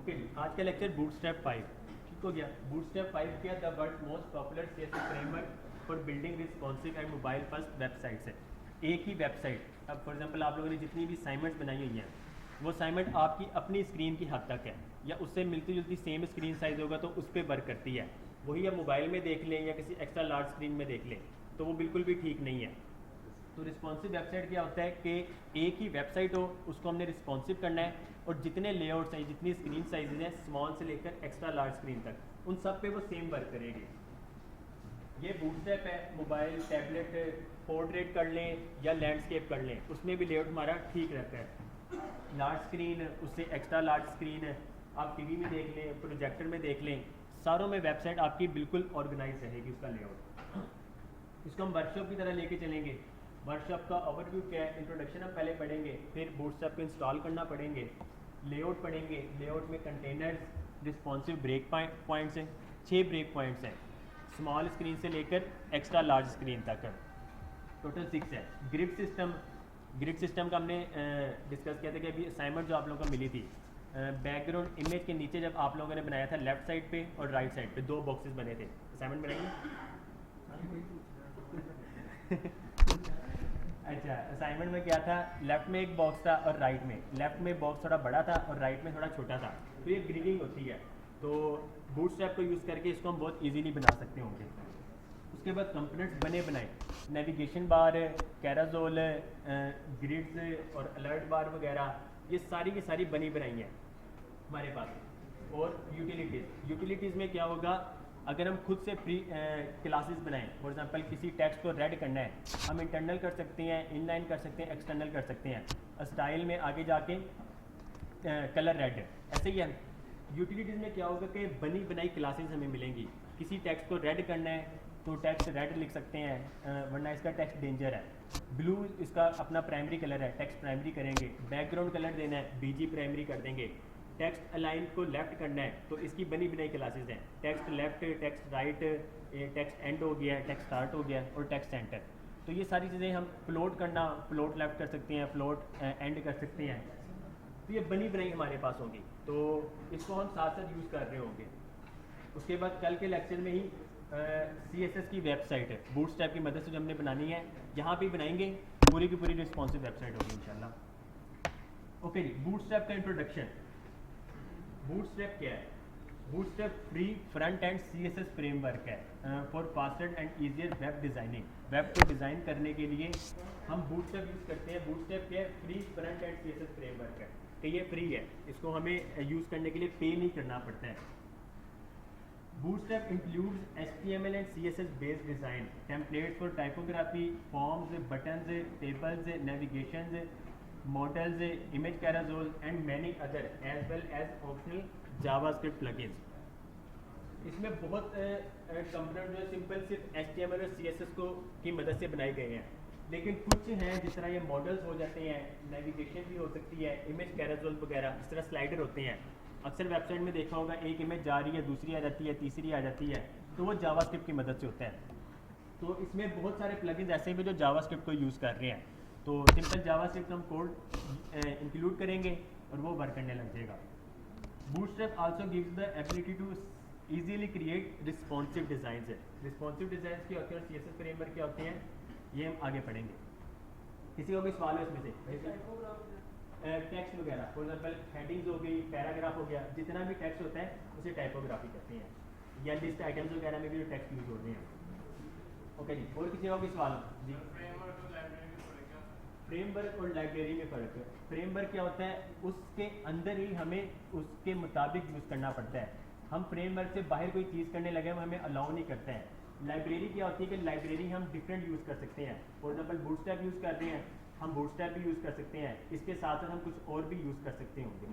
Okay, आज का lecture bootstrap 5 ठीक हो गया। बूटस्ट्रैप 5 क्या the world most popular CSS framework for building responsive and mobile first websites है। एक ही वेबसाइट, अब फॉर एग्जांपल आप लोगों ने जितनी भी असाइनमेंट्स बनाई हुई हैं वो असाइनमेंट आपकी अपनी स्क्रीन की हद तक है या उससे मिलती जुलती सेम स्क्रीन साइज़ होगा तो उस पर वर्क करती है। वही आप मोबाइल में देख लें या किसी एक्स्ट्रा लार्ज स्क्रीन में देख लें तो वो बिल्कुल भी ठीक नहीं है। तो रिस्पॉन्सिव वेबसाइट क्या होता है कि एक ही वेबसाइट हो, उसको हमने रिस्पॉन्सिव करना है और जितने लेआउट्स हैं, जितनी स्क्रीन साइजेज हैं, स्मॉल से लेकर एक्स्ट्रा लार्ज स्क्रीन तक, उन सब पे वो सेम वर्क करेगी। ये बूटस्ट्रैप है, मोबाइल, टैबलेट, पोर्ट्रेट कर लें या लैंडस्केप कर लें, उसमें भी लेआउट हमारा ठीक रहता है। लार्ज स्क्रीन, उससे एक्स्ट्रा लार्ज स्क्रीन है, आप टीवी में देख लें, प्रोजेक्टर में देख लें, सारों में वेबसाइट आपकी बिल्कुल ऑर्गेनाइज रहेगी उसका लेआउट। इसको हम वर्कशॉप की तरह लेके चलेंगे। वर्कशॉप का ओवरव्यू क्या है, इंट्रोडक्शन हम पहले पढ़ेंगे, फिर बूटस्ट्रैप को इंस्टॉल करना पढ़ेंगे, लेआउट पढ़ेंगे। लेआउट में कंटेनर्स, रिस्पॉन्सिव ब्रेक पॉइंट्स हैं, 6 ब्रेक पॉइंट्स हैं, स्मॉल स्क्रीन से लेकर एक्स्ट्रा लार्ज स्क्रीन तक, टोटल 6 है। ग्रिड सिस्टम का हमने डिस्कस किया था कि अभी असाइनमेंट जो आप लोगों को मिली थी, बैकग्राउंड इमेज के नीचे जब आप लोगों ने बनाया था लेफ्ट साइड पे और राइट साइड पे 2 बॉक्सेस बने थे। असाइनमेंट बनाएंगे अच्छा, असाइनमेंट में क्या था, लेफ्ट में एक बॉक्स था और राइट में, लेफ्ट में बॉक्स थोड़ा बड़ा था और राइट में थोड़ा छोटा था। तो ये ग्रिडिंग होती है, तो बूटस्ट्रैप को यूज़ करके इसको हम बहुत इजीली बना सकते होंगे। उसके बाद कंपोनेंट्स बने बनाए, नेविगेशन बार, कैराजोल, ग्रिड्स और अलर्ट बार वगैरह, ये सारी की सारी बनी बनाई हैं हमारे पास। और यूटिलिटीज़ में क्या होगा, अगर हम खुद से प्री क्लासेस बनाएं, फॉर एग्जांपल किसी टेक्स्ट को रेड करना है, हम इंटरनल कर सकते हैं, इनलाइन कर सकते हैं, एक्सटर्नल कर सकते हैं, स्टाइल में आगे जाके कलर रेड, ऐसे ही है। यूटिलिटीज़ में क्या होगा कि बनी बनाई क्लासेस हमें मिलेंगी। किसी टेक्स्ट को रेड करना है तो टेक्स्ट रेड लिख सकते हैं, वरना इसका टेक्स्ट डेंजर है। ब्लू इसका अपना प्राइमरी कलर है, टेक्स्ट प्राइमरी करेंगे। बैकग्राउंड कलर देना है, बीजी प्राइमरी कर देंगे। टेक्स्ट अलाइन को लेफ्ट करना है तो इसकी बनी बनाई क्लासेस हैं, text left, text right, text and हो गया, टेक्स्ट स्टार्ट हो गया और टेक्स्ट सेंटर। तो ये सारी चीज़ें हम फ्लोट करना, फ्लोट लेफ्ट कर सकते हैं, फ्लोट एंड कर सकते हैं। तो ये बनी बनाई हमारे पास होगी, तो इसको हम साथ साथ यूज़ कर रहे होंगे। उसके बाद कल के लेक्चर में ही CSS की वेबसाइट है बूटस्ट्रैप की मदद से जो हमने बनानी है, यहाँ पे बनाएंगे, पूरी की पूरी रिस्पॉन्सिव वेबसाइट होगी इंशाल्लाह। ओके जी, बूटस्ट्रैप का इंट्रोडक्शन। बूटस्ट्रैप क्या है? Bootstrap free front end CSS framework है for faster and easier web designing. Web को डिज़ाइन करने के लिए हम बूटस्ट्रैप यूज़ करते हैं। बूटस्ट्रैप क्या है? Free front end CSS framework है, तो ये फ्री है, इसको हमें यूज़ करने के लिए पे नहीं करना पड़ता है। Bootstrap includes HTML and CSS based design, templates for typography, forms, buttons, tables, navigations, models, image carousel and many other as well as optional JavaScript plugins. इसमें बहुत कंपोनेंट जो है सिंपल सिर्फ HTML और CSS को की मदद से बनाए गए हैं, लेकिन कुछ हैं जिस तरह ये मॉडल्स हो जाते हैं, नेविगेशन भी हो सकती है, इमेज कैरोसेल वगैरह, इस तरह स्लाइडर होते हैं। अक्सर वेबसाइट में देखा होगा एक इमेज जा रही है, दूसरी आ जाती है, तीसरी आ जाती है, तो वो जावास्क्रिप्ट की मदद से होता है। तो इसमें बहुत सारे प्लगइन्स ऐसे भी जो जावास्क्रिप्ट को यूज़ कर रहे हैं, तो सिंपल जावास्क्रिप्ट हम कोड इंक्लूड करेंगे और वो वर्क करने लग जाएगा। Bootstrap also gives the ability to easily create responsive designs है। रिस्पॉन्सिव डिज़ाइंस क्या होते हैं और CSS फ्रेमवर्क क्या होते हैं, ये हम आगे पढ़ेंगे। किसी को भी सवाल है इसमें से? टेक्स्ट वगैरह, फॉर एग्जाम्पल हेडिंग्स हो गई, पैराग्राफ हो गया, जितना भी टेक्स्ट होता है उसे टाइपोग्राफी कहते हैं, या लिस्ट आइटम्स वगैरह में भी जो टेक्स्ट यूज होते हैं। ओके जी, और किसी का भी सवाल हो जी? फ्रेमवर्क और लाइब्रेरी में फ़र्क है। फ्रेमवर्क क्या होता है, उसके अंदर ही हमें उसके मुताबिक यूज़ करना पड़ता है। हम फ्रेमवर्क से बाहर कोई चीज़ करने लगे हम हमें अलाउ नहीं करते हैं। लाइब्रेरी क्या होती है कि लाइब्रेरी हम डिफरेंट यूज़ कर सकते हैं। फॉर एग्जाम्पल बूटस्ट्रैप यूज़ कर रहे हैं, हम बूटस्ट्रैप भी यूज़ कर सकते हैं, इसके साथ साथ हम कुछ और भी यूज़ कर सकते होंगे।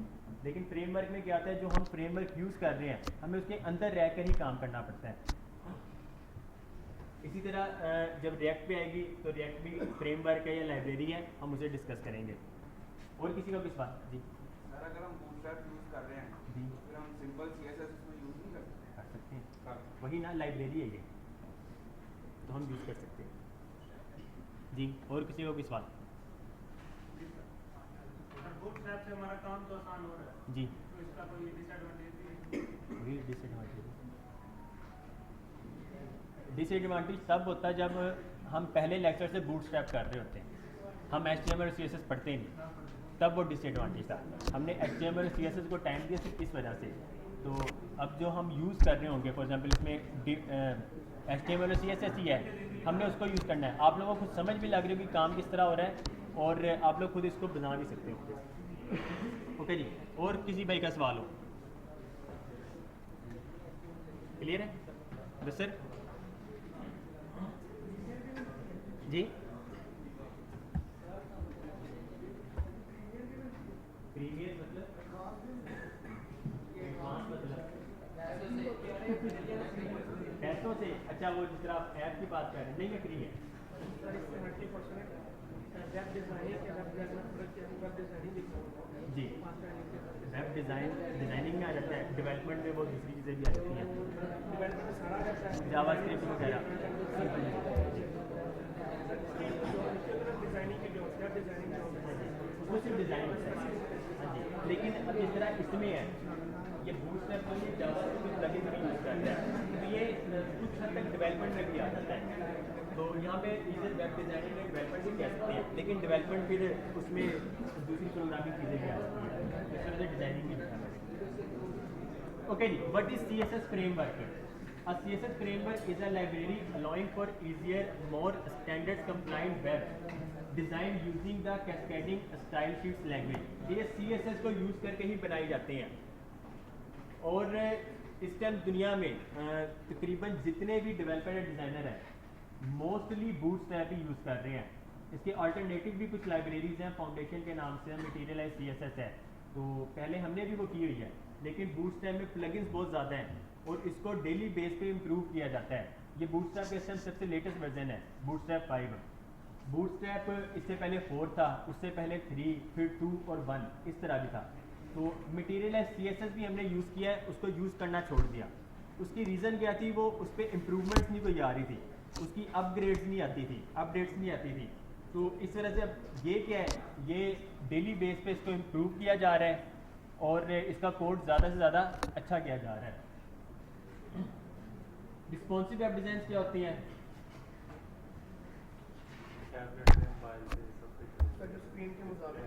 लेकिन फ्रेमवर्क में क्या होता है, जो हम फ्रेमवर्क यूज़ कर रहे हैं हमें उसके अंदर रह कर ही काम करना पड़ता है। इसी तरह जब रिएक्ट पे आएगी तो रिएक्ट भी फ्रेमवर्क है या लाइब्रेरी है, हम उसे डिस्कस करेंगे। और किसी का भी सवाल जी? सर अगर हम बूटस्ट्रैप यूज़ कर रहे हैं जी, तो फिर हम सिंपल CSS इसमें यूज़ नहीं कर सकते? कर सकते हैं, वही ना लाइब्रेरी है ये, तो हम यूज़ कर सकते हैं जी। और किसी का भी सवाल? बूटस्ट्रैप से से हमारा काम तो आसान हो रहा है, जी तो इसका कोई डिसएडवांटेज भी है? डिसएडवांटेज तब होता है जब हम पहले लेक्चर से बूटस्ट्रैप कर रहे होते हैं, हम HTML और CSS पढ़ते ही नहीं, तब वो डिसएडवांटेज था। हमने HTML और CSS को टाइम दिया सिर्फ इस वजह से। तो अब जो हम यूज़ कर रहे होंगे, फॉर एग्जांपल इसमें HTML और CSS ही है, हमने उसको यूज़ करना है। आप लोगों को समझ भी लग रही होगी काम किस तरह हो रहा है, और आप लोग खुद इसको बना भी सकते हो। ओके जी, और किसी भाई का सवाल हो? क्लियर है? बस सर जी, प्रीवियस मतलब पैसों से? अच्छा, वो जिस तरह आप ऐप की बात कर रहे हैं, नहीं मैं फ्री है सर इससे हटके क्वेश्चन है, वेब डिज़ाइनिंग के वेब डेवलपमेंट के वेब डिज़ाइनिंग लिखा जी। वेब डिज़ाइनिंग में आ जाता है, डेवलपमेंट में वो दूसरी चीज़ें भी आ जाती हैं, डेवलपमेंट सारा रहता है, जावास्क्रिप्ट वगैरह। डिज़ाइनिंग के जो वेब डिज़ाइनिंग उसको सिर्फ डिज़ाइन होता है। हाँ जी, लेकिन अब जिस तरह इसमें है, ये बूटस्ट्रैप में ये जावास्क्रिप्ट प्लगइन भी यूज़ करता है, तो ये कुछ हद तक डेवलपमेंट में भी आ जाता है। तो यहाँ पे इधर वेब डिज़ाइनिंग में डेवलपमेंट भी कह सकते हैं, लेकिन डेवलपमेंट फिर उसमें दूसरी प्रोग्रामिंग चीज़ें भी आ जाती हैं, इस तरह से डिज़ाइनिंग भी लिखा है। ओके जी, what is CSS framework? A CSS framework is a library allowing for easier, more standard compliant web design using the cascading style sheets language. ये CSS को यूज़ करके ही बनाए जाते हैं, और इस टाइम दुनिया में तकरीबन जितने भी डेवलपर या डिज़ाइनर हैं मोस्टली बूटस्ट्रैप ही यूज़ कर रहे हैं। इसके अल्टरनेटिव भी कुछ लाइब्रेरीज हैं, फाउंडेशन के नाम से मटेरियलाइज CSS है, तो पहले हमने भी वो की हुई है, लेकिन बूटस्ट्रैप में प्लगइन्स बहुत ज़्यादा हैं और इसको डेली बेस पे इम्प्रूव किया जाता है। ये बूटस्ट्रैप का इस टाइम सबसे लेटेस्ट वर्जन है, बूटस्ट्रैप 5। बूटस्ट्रैप इससे पहले 4 था, उससे पहले 3, फिर 2 और 1 इस तरह भी था। तो मटेरियलाइज CSS भी हमने यूज़ किया है, उसको यूज़ करना छोड़ दिया। उसकी रीज़न क्या थी, वो उस पर इम्प्रूवमेंट्स नहीं कोई आ रही थी, उसकी अपग्रेड्स नहीं आती थी, अपडेट्स नहीं आती थी। तो इस तरह से अब ये क्या है, ये डेली बेस पे इसको इम्प्रूव किया जा रहा है और इसका कोड ज़्यादा से ज़्यादा अच्छा किया जा रहा है। रिस्पॉन्सिव वेब डिज़ाइन क्या होती हैं? जो स्क्रीन के मुताबिक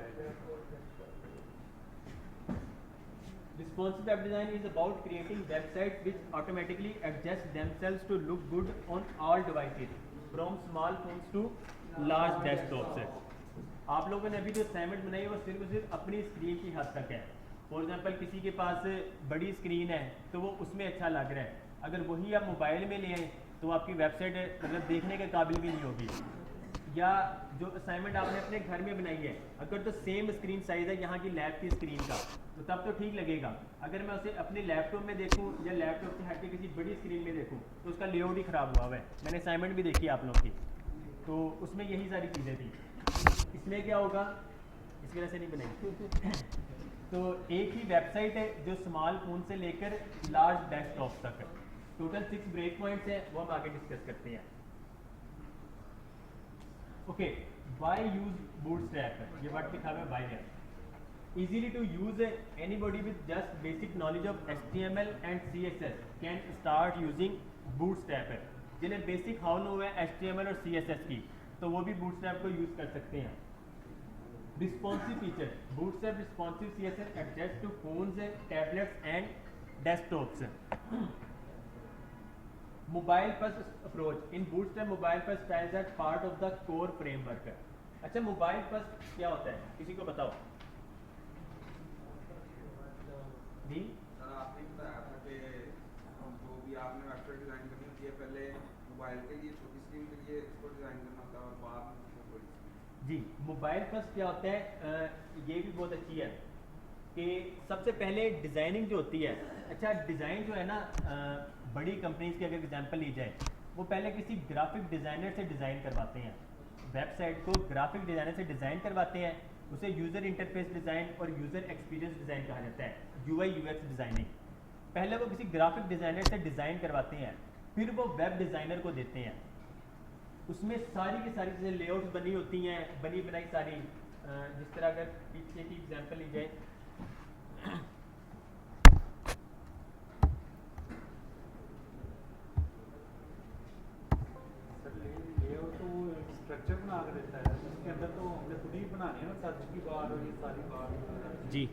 Responsive web design is about creating websites which automatically adjust themselves to look good on all devices, from small phones to large desktops. आप लोगों ने अभी जो असाइनमेंट बनाई है वो सिर्फ अपनी स्क्रीन की हद तक है। फॉर एग्जांपल किसी के पास बड़ी स्क्रीन है तो वो उसमें अच्छा लग रहा है, अगर वही आप मोबाइल में ले आए तो आपकी वेबसाइट मतलब देखने के काबिल भी नहीं होगी। या जो असाइनमेंट आपने अपने घर में बनाई है, अगर तो सेम स्क्रीन साइज़ है यहाँ की लैब की स्क्रीन का, तो तब तो ठीक लगेगा। अगर मैं उसे अपने लैपटॉप में देखूँ या लैपटॉप से हट के किसी बड़ी स्क्रीन में देखूँ तो उसका लेआउट ही ख़राब हुआ है। मैंने असाइनमेंट भी देखी आप लोगों की, तो उसमें यही सारी चीज़ें थी। इसमें क्या होगा, इस वजह से नहीं बनाई तो एक ही वेबसाइट है जो स्मॉल फोन से लेकर लार्ज डेस्कटॉप तक है। टोटल 6 ब्रेक पॉइंट्स हैं, वो हम आगे डिस्कस करते हैं। Okay, why use Bootstrap? ये वर्ड लिखा हुआ है वाई है। Easily to use, anybody with just basic knowledge of HTML and CSS can start using Bootstrap है। जिन्हें बेसिक हाउ हुआ है HTML और CSS की, तो वो भी Bootstrap को यूज़ कर सकते हैं। Responsive feature, Bootstrap responsive CSS adjusts to phones, tablets and desktops. Mobile first approach, in Bootstrap mobile first styles are part of the core framework। अच्छा, मोबाइल फर्स्ट क्या होता है, किसी को बताओ जी? सर आपने बताया था कि जो भी आपने वेबसाइट डिज़ाइन करनी होती है, पहले मोबाइल के लिए छोटी स्क्रीन के लिए इसको डिज़ाइन करना होता है और बाद में उसको बड़ी स्क्रीन। जी, मोबाइल फर्स्ट क्या होता है, ये भी बहुत अच्छी है कि सबसे पहले डिज़ाइनिंग जो होती है, अच्छा डिज़ाइन जो है ना, बड़ी कंपनीज की अगर एग्जांपल ली जाए, वो पहले किसी ग्राफिक डिज़ाइनर से डिज़ाइन करवाते हैं, वेबसाइट को ग्राफिक डिज़ाइनर से डिज़ाइन करवाते हैं। उसे यूज़र इंटरफेस डिज़ाइन और यूज़र एक्सपीरियंस डिज़ाइन कहा जाता है, UI UX डिज़ाइनिंग। पहले वो किसी ग्राफिक डिज़ाइनर से डिज़ाइन करवाते हैं, फिर वो वेब डिज़ाइनर को देते हैं। उसमें सारी की सारी चीज़ें लेआउट्स बनी होती हैं, बनी बनाई सारी जिस तरह अगर पीछे की एग्जांपल ली जाए, लेआउट तो स्ट्रक्चर बना के देता है, उसके अंदर तो हमने खुद ही बनानी है ना, सर्च की बार और ये सारी बार। जी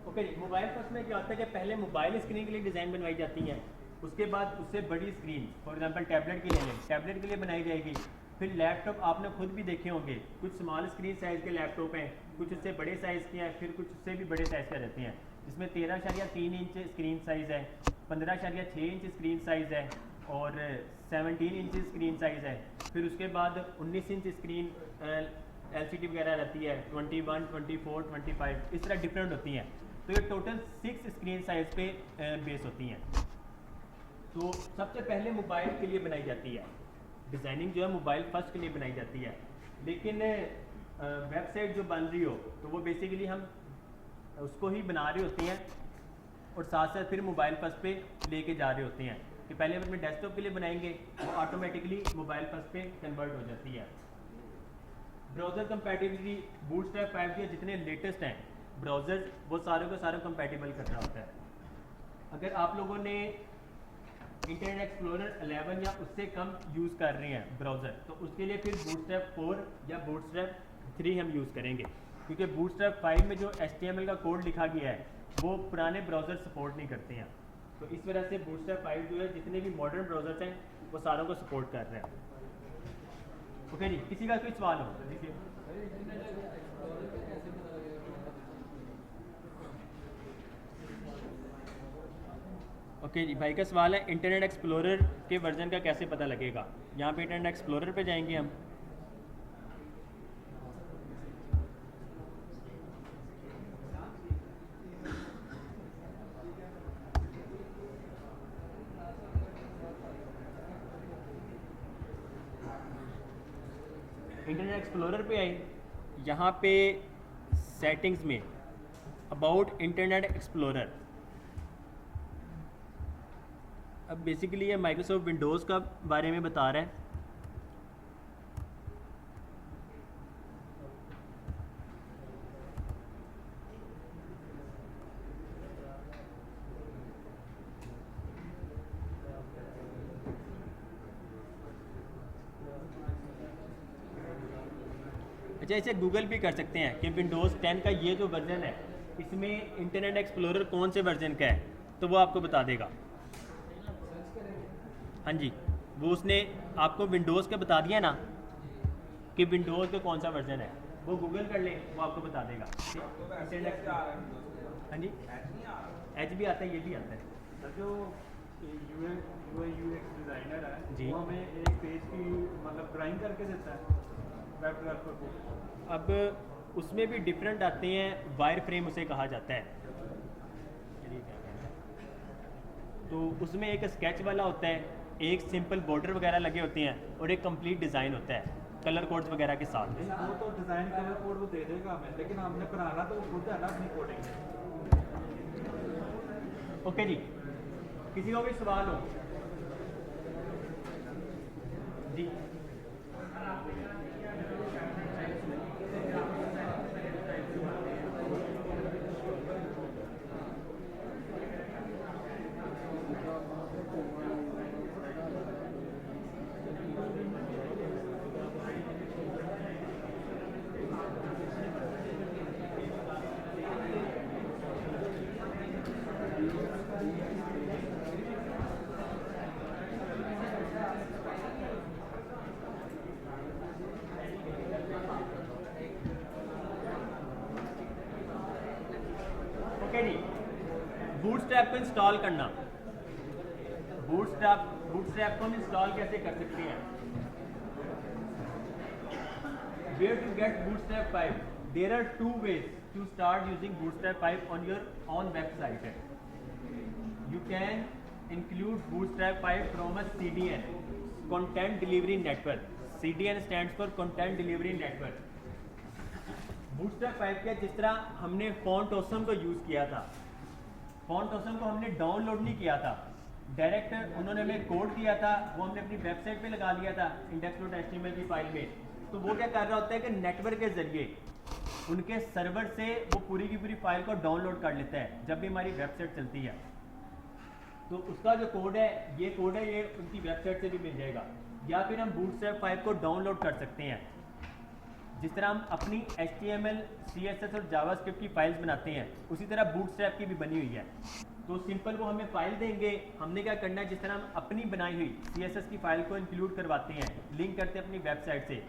ओके जी। मोबाइल फर्स्ट में क्या होता है कि पहले मोबाइल स्क्रीन के लिए डिज़ाइन बनवाई जाती है, उसके बाद उससे बड़ी स्क्रीन, फॉर एग्जांपल टैबलेट की ले लें, टैबलेट के लिए बनाई जाएगी। फिर लैपटॉप आपने खुद भी देखे होंगे, कुछ स्मॉल स्क्रीन साइज़ के लैपटॉप हैं, कुछ उससे बड़े साइज़ के हैं, फिर कुछ उससे भी बड़े साइज़ के रहते हैं, जिसमें 13.3 इंच स्क्रीन साइज़ है, 15.6 इंच स्क्रीन साइज़ है और 17 इंच स्क्रीन साइज़ है। फिर उसके बाद 19 इंच स्क्रीन LCD वगैरह रहती है, 21, 24, 25 इस तरह डिफरेंट होती हैं। तो ये टोटल 6 स्क्रीन साइज़ पे बेस होती हैं। तो सबसे पहले मोबाइल के लिए बनाई जाती है डिज़ाइनिंग, जो है मोबाइल फर्स्ट के लिए बनाई जाती है। लेकिन वेबसाइट जो बन रही हो तो वो बेसिकली हम उसको ही बना रहे होते हैं और साथ साथ फिर मोबाइल फर्स्ट पे लेके जा रहे होते हैं कि पहले हम अपने डेस्कटॉप के लिए बनाएंगे, वो ऑटोमेटिकली मोबाइल फर्स्ट पे कन्वर्ट हो जाती है। ब्राउज़र कंपैटिबिलिटी, बूटस्ट्रैप 5G जितने लेटेस्ट हैं ब्राउज़र, वो सारे को सारे कंपैटिबल कर रहा होता है। अगर आप लोगों ने इंटरनेट एक्सप्लोरर 11 या उससे कम यूज़ कर रहे हैं ब्राउज़र, तो उसके लिए फिर बूटस्ट्रैप 4 या बूटस्ट्रैप 3 हम यूज़ करेंगे, क्योंकि बूटस्ट्रैप 5 में जो HTML का कोड लिखा गया है वो पुराने ब्राउज़र सपोर्ट नहीं करते हैं। तो इस वजह से बूटस्ट्रैप 5 जो है जितने भी मॉडर्न ब्राउज़र्स हैं वो सारों को सपोर्ट कर रहे हैं। ओके जी, किसी का कोई सवाल हो? ओके जी, भाई का सवाल है इंटरनेट एक्सप्लोरर के वर्जन का कैसे पता लगेगा। यहाँ पे इंटरनेट एक्सप्लोरर पे जाएंगे हम। इंटरनेट एक्सप्लोरर पे आए, यहाँ पे सेटिंग्स में अबाउट इंटरनेट एक्सप्लोरर, अब बेसिकली ये माइक्रोसॉफ्ट विंडोज़ का बारे में बता रहा है। अच्छा, इसे गूगल भी कर सकते हैं कि विंडोज़ 10 का ये जो वर्जन है इसमें इंटरनेट एक्सप्लोरर कौन से वर्जन का है, तो वो आपको बता देगा। हाँ जी, वो उसने आपको विंडोज़ का बता दिया ना कि विंडोज़ का कौन सा वर्जन है, वो गूगल कर लें, वो आपको बता देगा। इंटरनेट, हाँ जी, एच भी आता है, ये भी आता है। जो UX डिज़ाइनर है जी, वो हमें एक पेज की मतलब ड्राइंग करके देता है वेब डेवलपर को। अब उसमें भी डिफरेंट आते हैं, वायर फ्रेम उसे कहा जाता है। तो उसमें एक स्केच वाला होता है, एक सिंपल बॉर्डर वगैरह लगे होते हैं और एक कंप्लीट डिज़ाइन होता है कलर कोड्स वगैरह के साथ। वो तो डिज़ाइन कलर कोड वो दे देगा हमें, लेकिन हमने बनाना तो खुद है ना अपनी कोडिंग। ओके जी, किसी को भी सवाल हो? जी, ओके जी, बूटस्ट्रैप को इंस्टॉल करना। बूटस्ट्रैप बूटस्ट्रैप को हम इंस्टॉल कैसे कर सकते हैं? Where to get Bootstrap 5? There are two ways to start using Bootstrap 5 on your own website. You can include Bootstrap 5 from a CDN, Content Delivery Network. CDN stands for Content Delivery Network. Bootstrap 5 के जिस तरह हमने Font Awesome को use किया था, Font Awesome को हमने download नहीं किया था, डायरेक्ट उन्होंने हमें कोड दिया था, वो हमने अपनी वेबसाइट पे लगा लिया था index.html की फाइल में। तो वो क्या कर रहा होता है कि नेटवर्क के जरिए उनके सर्वर से वो पूरी की पूरी फाइल को डाउनलोड कर लेता है जब भी हमारी वेबसाइट चलती है। तो उसका जो कोड है ये उनकी वेबसाइट से भी मिल जाएगा। या फिर हम बूटस्ट्रैप 5 को डाउनलोड कर सकते हैं। जिस तरह हम अपनी HTML, CSS और जावास्क्रिप्ट की फाइल्स बनाते हैं, उसी तरह बूटस्ट्रैप की भी बनी हुई है। तो सिंपल वो हमें फाइल देंगे, हमने क्या करना है, जिस तरह हम अपनी बनाई हुई CSS की फाइल को इंक्लूड करवाते हैं, लिंक करते हैं अपनी वेबसाइट से,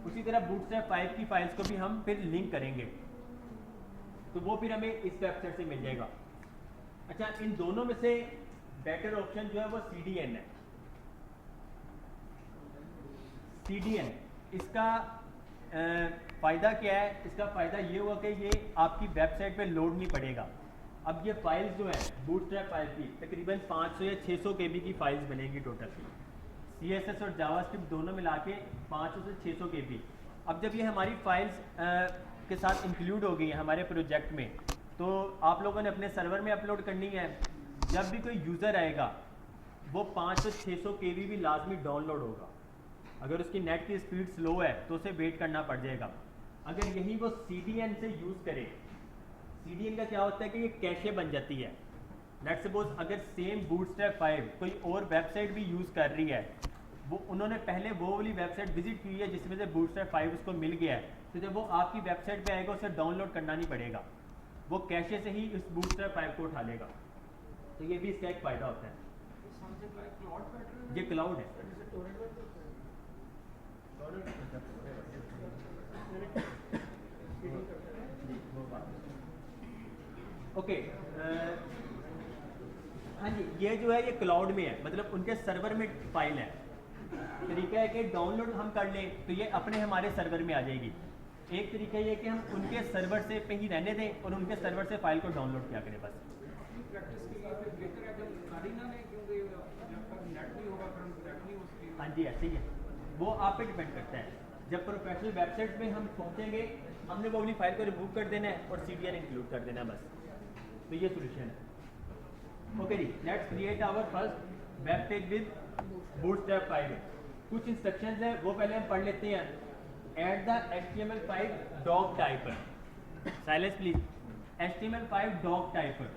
उसी तरह बूटस्ट्रैप 5 की फाइल्स को भी हम फिर लिंक करेंगे। तो वो फिर हमें इस वेबसाइट से मिल जाएगा। अच्छा, इन दोनों में से बेटर ऑप्शन जो है वो CDN है। CDN इसका फ़ायदा क्या है? इसका फ़ायदा ये हुआ कि ये आपकी वेबसाइट पे लोड नहीं पड़ेगा। अब ये फाइल्स जो है बूटस्ट्रैप 5 की तकरीबन 500 या 600 KB की फाइल्स बनेगी टोटल, CSS और जावास्क्रिप्ट दोनों मिला के 500 से 600 KB। अब जब ये हमारी फाइल्स के साथ इंक्लूड हो गई है हमारे प्रोजेक्ट में, तो आप लोगों ने अपने सर्वर में अपलोड करनी है। जब भी कोई यूज़र आएगा वो 500-600 KB भी लाजमी डाउनलोड होगा। अगर उसकी नेट की स्पीड स्लो है तो उसे वेट करना पड़ जाएगा। अगर यही वो CDN से यूज़ करे, CDN का क्या होता है कि ये कैशे बन जाती है। लेट्स सपोज अगर सेम बूटस्ट्रैप 5 कोई और वेबसाइट भी यूज़ कर रही है, वो उन्होंने पहले वो वाली वेबसाइट विजिट की है जिसमें से बूटस्ट्रैप 5 उसको मिल गया है, तो जब वो आपकी वेबसाइट पे आएगा उसे डाउनलोड करना नहीं पड़ेगा, वो कैशे से ही इस बूटस्ट्रैप 5 को उठा लेगा। तो ये भी इसका एक फ़ायदा होता है। ये क्लाउड है। ओके, हाँ जी, ये जो है ये क्लाउड में है, मतलब उनके सर्वर में फाइल है। तरीका है कि डाउनलोड हम कर लें तो ये अपने हमारे सर्वर में आ जाएगी। एक तरीका ये कि हम उनके सर्वर से पे ही रहने दें और उनके सर्वर से फाइल को डाउनलोड किया करें बस। हाँ जी, ऐसे ही है, वो आप पे डिपेंड करता है। जब प्रोफेशनल वेबसाइट्स में हम पहुँचेंगे, हमने वो अपनी फाइल को रिमूव कर देना है और CDN इंक्लूड कर देना है बस। तो ये सोल्यूशन है। ओके जी, let's create our first web page with Bootstrap 5। कुछ इंस्ट्रक्शंस हैं वो पहले हम पढ़ लेते हैं। Add the HTML5 doc typer, silence please. HTML5 doc typer,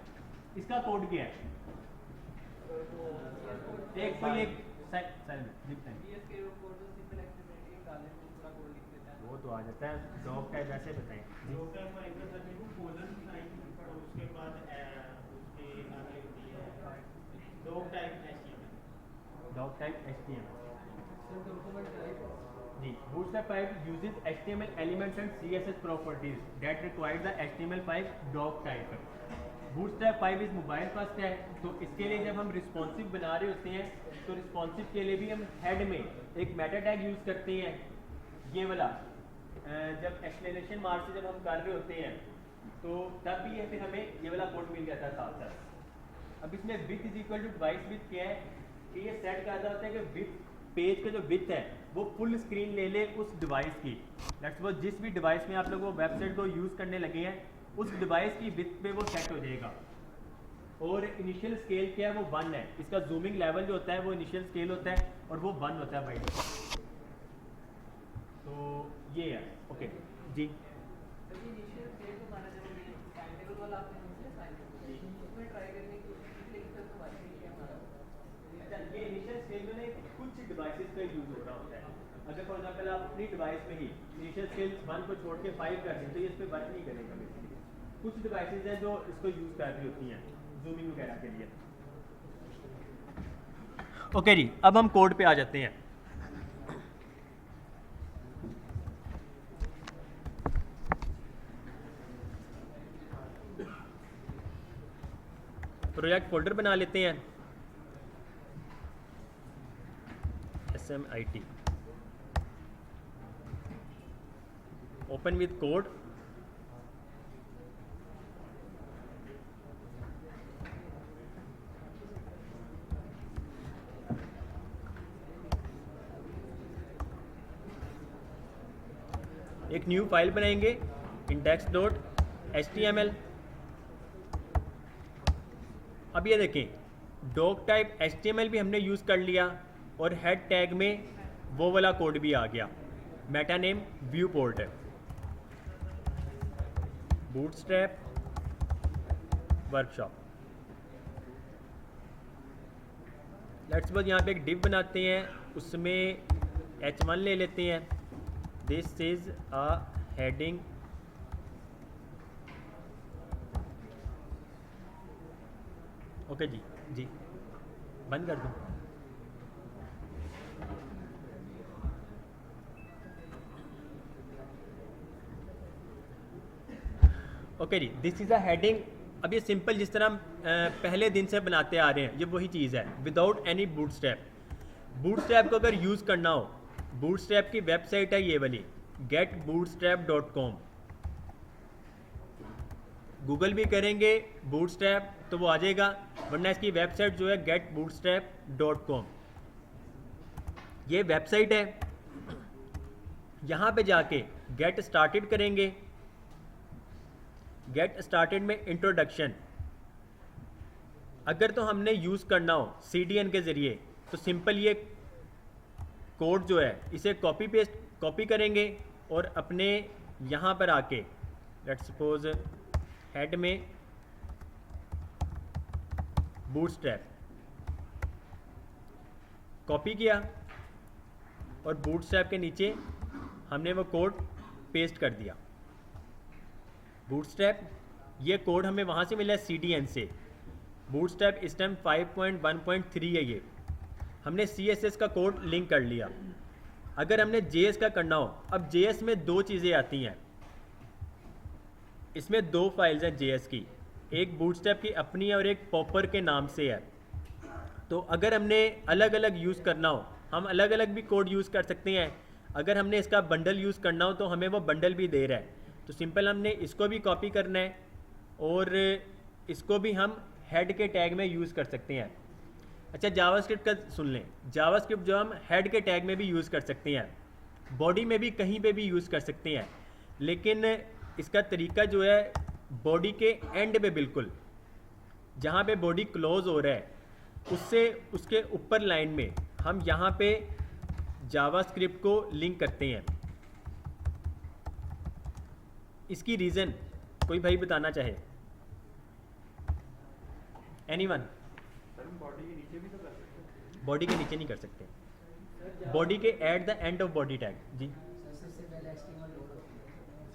इसका कोड क्या है? एक कोई एक वो तो आ जाता है। डॉक टाइप ऐसे बताएं। Doc type HTML ji. Bootstrap 5 uses HTML elements and CSS properties that require the HTML5 doc type. Bootstrap 5 इस मोबाइल फर्स्ट है, तो इसके लिए जब हम रिस्पॉन्सिव बना रहे होते हैं तो रिस्पॉन्सिव के लिए भी हम हेड में एक मेटा टैग यूज़ करते हैं, ये वाला। जब एक्सप्लेनेशन मार्क से जब हम कर रहे होते हैं तो तब भी फिर हमें ये वाला कोड मिल जाता है साथ साथ। अब इसमें width is equal to device width क्या है कि ये सेट कर होता है कि विथ पेज का जो विथ है वो फुल स्क्रीन ले ले उस डिवाइस की। लेट्स सपोज जिस भी डिवाइस में आप लोग वो वेबसाइट को यूज़ करने लगे हैं उस डिवाइस की विथ पे वो सेट हो जाएगा। और इनिशियल स्केल क्या है, वो 1 है। इसका जूमिंग लेवल जो होता है वो इनिशियल स्केल होता है और वो 1 होता है बाय डिफॉल्ट। तो ये है। ओके जी। ये इनिशियल स्केल में कुछ डिवाइसेस का यूज़ हो रहा होता है। अगर फॉर एग्जाम्पल आप अपनी डिवाइस में ही इनिशियल स्केल 1 को छोड़ के 5 कर दें तो ये इस पर वर्क नहीं करेगा। बेसिकली कुछ डिवाइसेस हैं जो इसको यूज़ कर रही होती हैं जूमिंग वगैरह के लिए। ओके जी, अब हम कोड पे आ जाते हैं। प्रोजेक्ट फोल्डर बना लेते हैं। SMIT, open with code. एक न्यू फाइल बनाएंगे index.html। अब ये देखें डॉक टाइप HTML भी हमने यूज़ कर लिया और हेड टैग में वो वाला कोड भी आ गया, मेटा नेम व्यू पोर्ट है, बूटस्ट्रैप वर्कशॉप। लेट्स सपोज यहाँ पे एक डिव बनाते हैं, उसमें h1 ले लेते हैं, this is a heading okay जी बंद कर दूँ। ओके जी, दिस इज़ अ हेडिंग। अब ये सिंपल जिस तरह हम पहले दिन से बनाते आ रहे हैं, ये वही चीज़ है, विदाउट एनी बूटस्ट्रैप। बूटस्ट्रैप को अगर यूज़ करना हो, बूटस्ट्रैप की वेबसाइट है ये वाली getbootstrap.com। गूगल भी करेंगे बूटस्ट्रैप तो वो आ जाएगा, वरना इसकी वेबसाइट जो है getbootstrap.com, ये वेबसाइट है। यहाँ पे जाके गेट स्टार्टेड करेंगे। गेट स्टार्टेड में इंट्रोडक्शन अगर तो हमने यूज़ करना हो CDN के ज़रिए, तो सिंपल ये कोड जो है इसे कॉपी करेंगे और अपने यहाँ पर आके लेट्स सपोज हेड में बूटस्ट्रैप कॉपी किया और बूटस्ट्रैप के नीचे हमने वो कोड पेस्ट कर दिया। बूटस्ट्रैप ये कोड हमें वहाँ से मिला है CDN से। बूटस्ट्रैप इस टाइम 5.1.3 है, ये हमने CSS का कोड लिंक कर लिया। अगर हमने JS का करना हो, अब JS में दो चीज़ें आती हैं, इसमें दो फाइल्स हैं JS की, एक बूटस्ट्रैप की अपनी है और एक पॉपर के नाम से है। तो अगर हमने अलग अलग यूज़ करना हो, हम अलग अलग भी कोड यूज़ कर सकते हैं। अगर हमने इसका बंडल यूज़ करना हो तो हमें वो बंडल भी दे रहा है, तो सिंपल हमने इसको भी कॉपी करना है और इसको भी हम हेड के टैग में यूज़ कर सकते हैं। अच्छा, जावास्क्रिप्ट का सुन लें। जावास्क्रिप्ट जो हम हेड के टैग में भी यूज़ कर सकते हैं, बॉडी में भी कहीं पे भी यूज़ कर सकते हैं, लेकिन इसका तरीका जो है बॉडी के एंड पे, बिल्कुल जहाँ पे बॉडी क्लोज हो रहा है उससे उसके ऊपर लाइन में हम यहाँ पे जावास्क्रिप्ट को लिंक करते हैं। इसकी रीज़न कोई भाई बताना चाहे? एनीवन? बॉडी के नीचे भी तो कर सकते हैं। बॉडी के नीचे नहीं कर सकते, बॉडी के at the end of body tag. जी,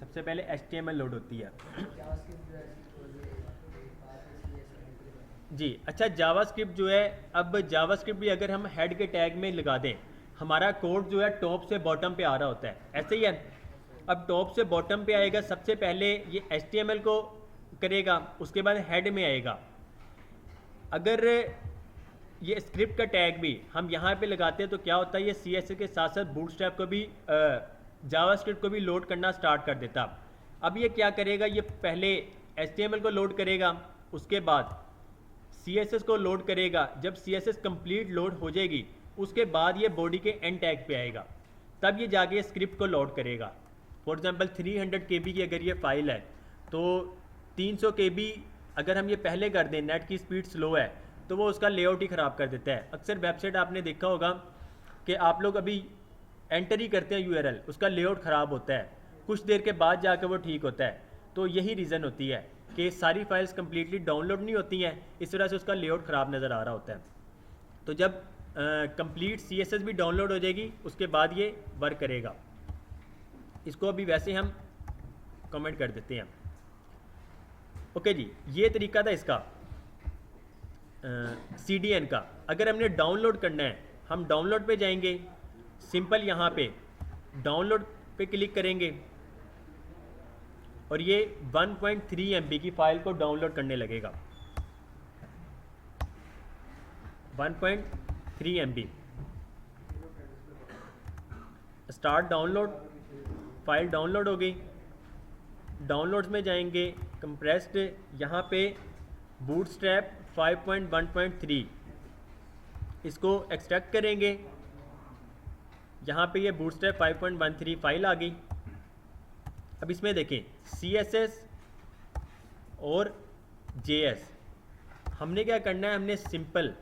सबसे पहले HTML लोड होती है जी। अच्छा, जावास्क्रिप्ट जो है, अब जावास्क्रिप्ट भी अगर हम हेड के टैग में लगा दें, हमारा कोड जो है टॉप से बॉटम पे आ रहा होता है, ऐसे ही है। अब टॉप से बॉटम पे आएगा, सबसे पहले ये HTML को करेगा, उसके बाद हेड में आएगा। अगर ये स्क्रिप्ट का टैग भी हम यहाँ पे लगाते हैं तो क्या होता है, ये CSS के साथ साथ बूटस्ट्रैप को भी जावास्क्रिप्ट को भी लोड करना स्टार्ट कर देता। अब ये क्या करेगा, ये पहले HTML को लोड करेगा, उसके बाद CSS को लोड करेगा। जब CSS कंप्लीट लोड हो जाएगी, उसके बाद ये बॉडी के एंड टैग पे आएगा, तब ये जाके स्क्रिप्ट को लोड करेगा। फॉर एग्जांपल 300 KB की अगर ये फाइल है तो 300 KB अगर हम ये पहले कर दें, नेट की स्पीड स्लो है तो वो उसका लेआउट ही ख़राब कर देता है। अक्सर वेबसाइट आपने देखा होगा कि आप लोग अभी एंटर ही करते हैं URL, उसका लेआउट ख़राब होता है, कुछ देर के बाद जाकर वो ठीक होता है। तो यही रीज़न होती है कि सारी फाइल्स कम्प्लीटली डाउनलोड नहीं होती हैं, इस वजह से उसका लेआउट ख़राब नज़र आ रहा होता है। तो जब कंप्लीट CSS भी डाउनलोड हो जाएगी, उसके बाद ये वर्क करेगा। इसको अभी वैसे हम कमेंट कर देते हैं। ओके जी, ये तरीका था इसका CDN का। अगर हमने डाउनलोड करना है, हम डाउनलोड पे जाएंगे, सिंपल यहाँ पे डाउनलोड पे क्लिक करेंगे और ये 1.3 MB की फ़ाइल को डाउनलोड करने लगेगा। 1.3 MB start download, file download हो गई। डाउनलोड्स में जाएंगे, कंप्रेस्ड, यहाँ पे बूटस्ट्रैप 5.1.3 इसको एक्सट्रैक्ट करेंगे। यहाँ पे ये बूटस्ट्रैप 5.13 फाइल आ गई। अब इसमें देखें CSS और JS, हमने क्या करना है, हमने सिंपल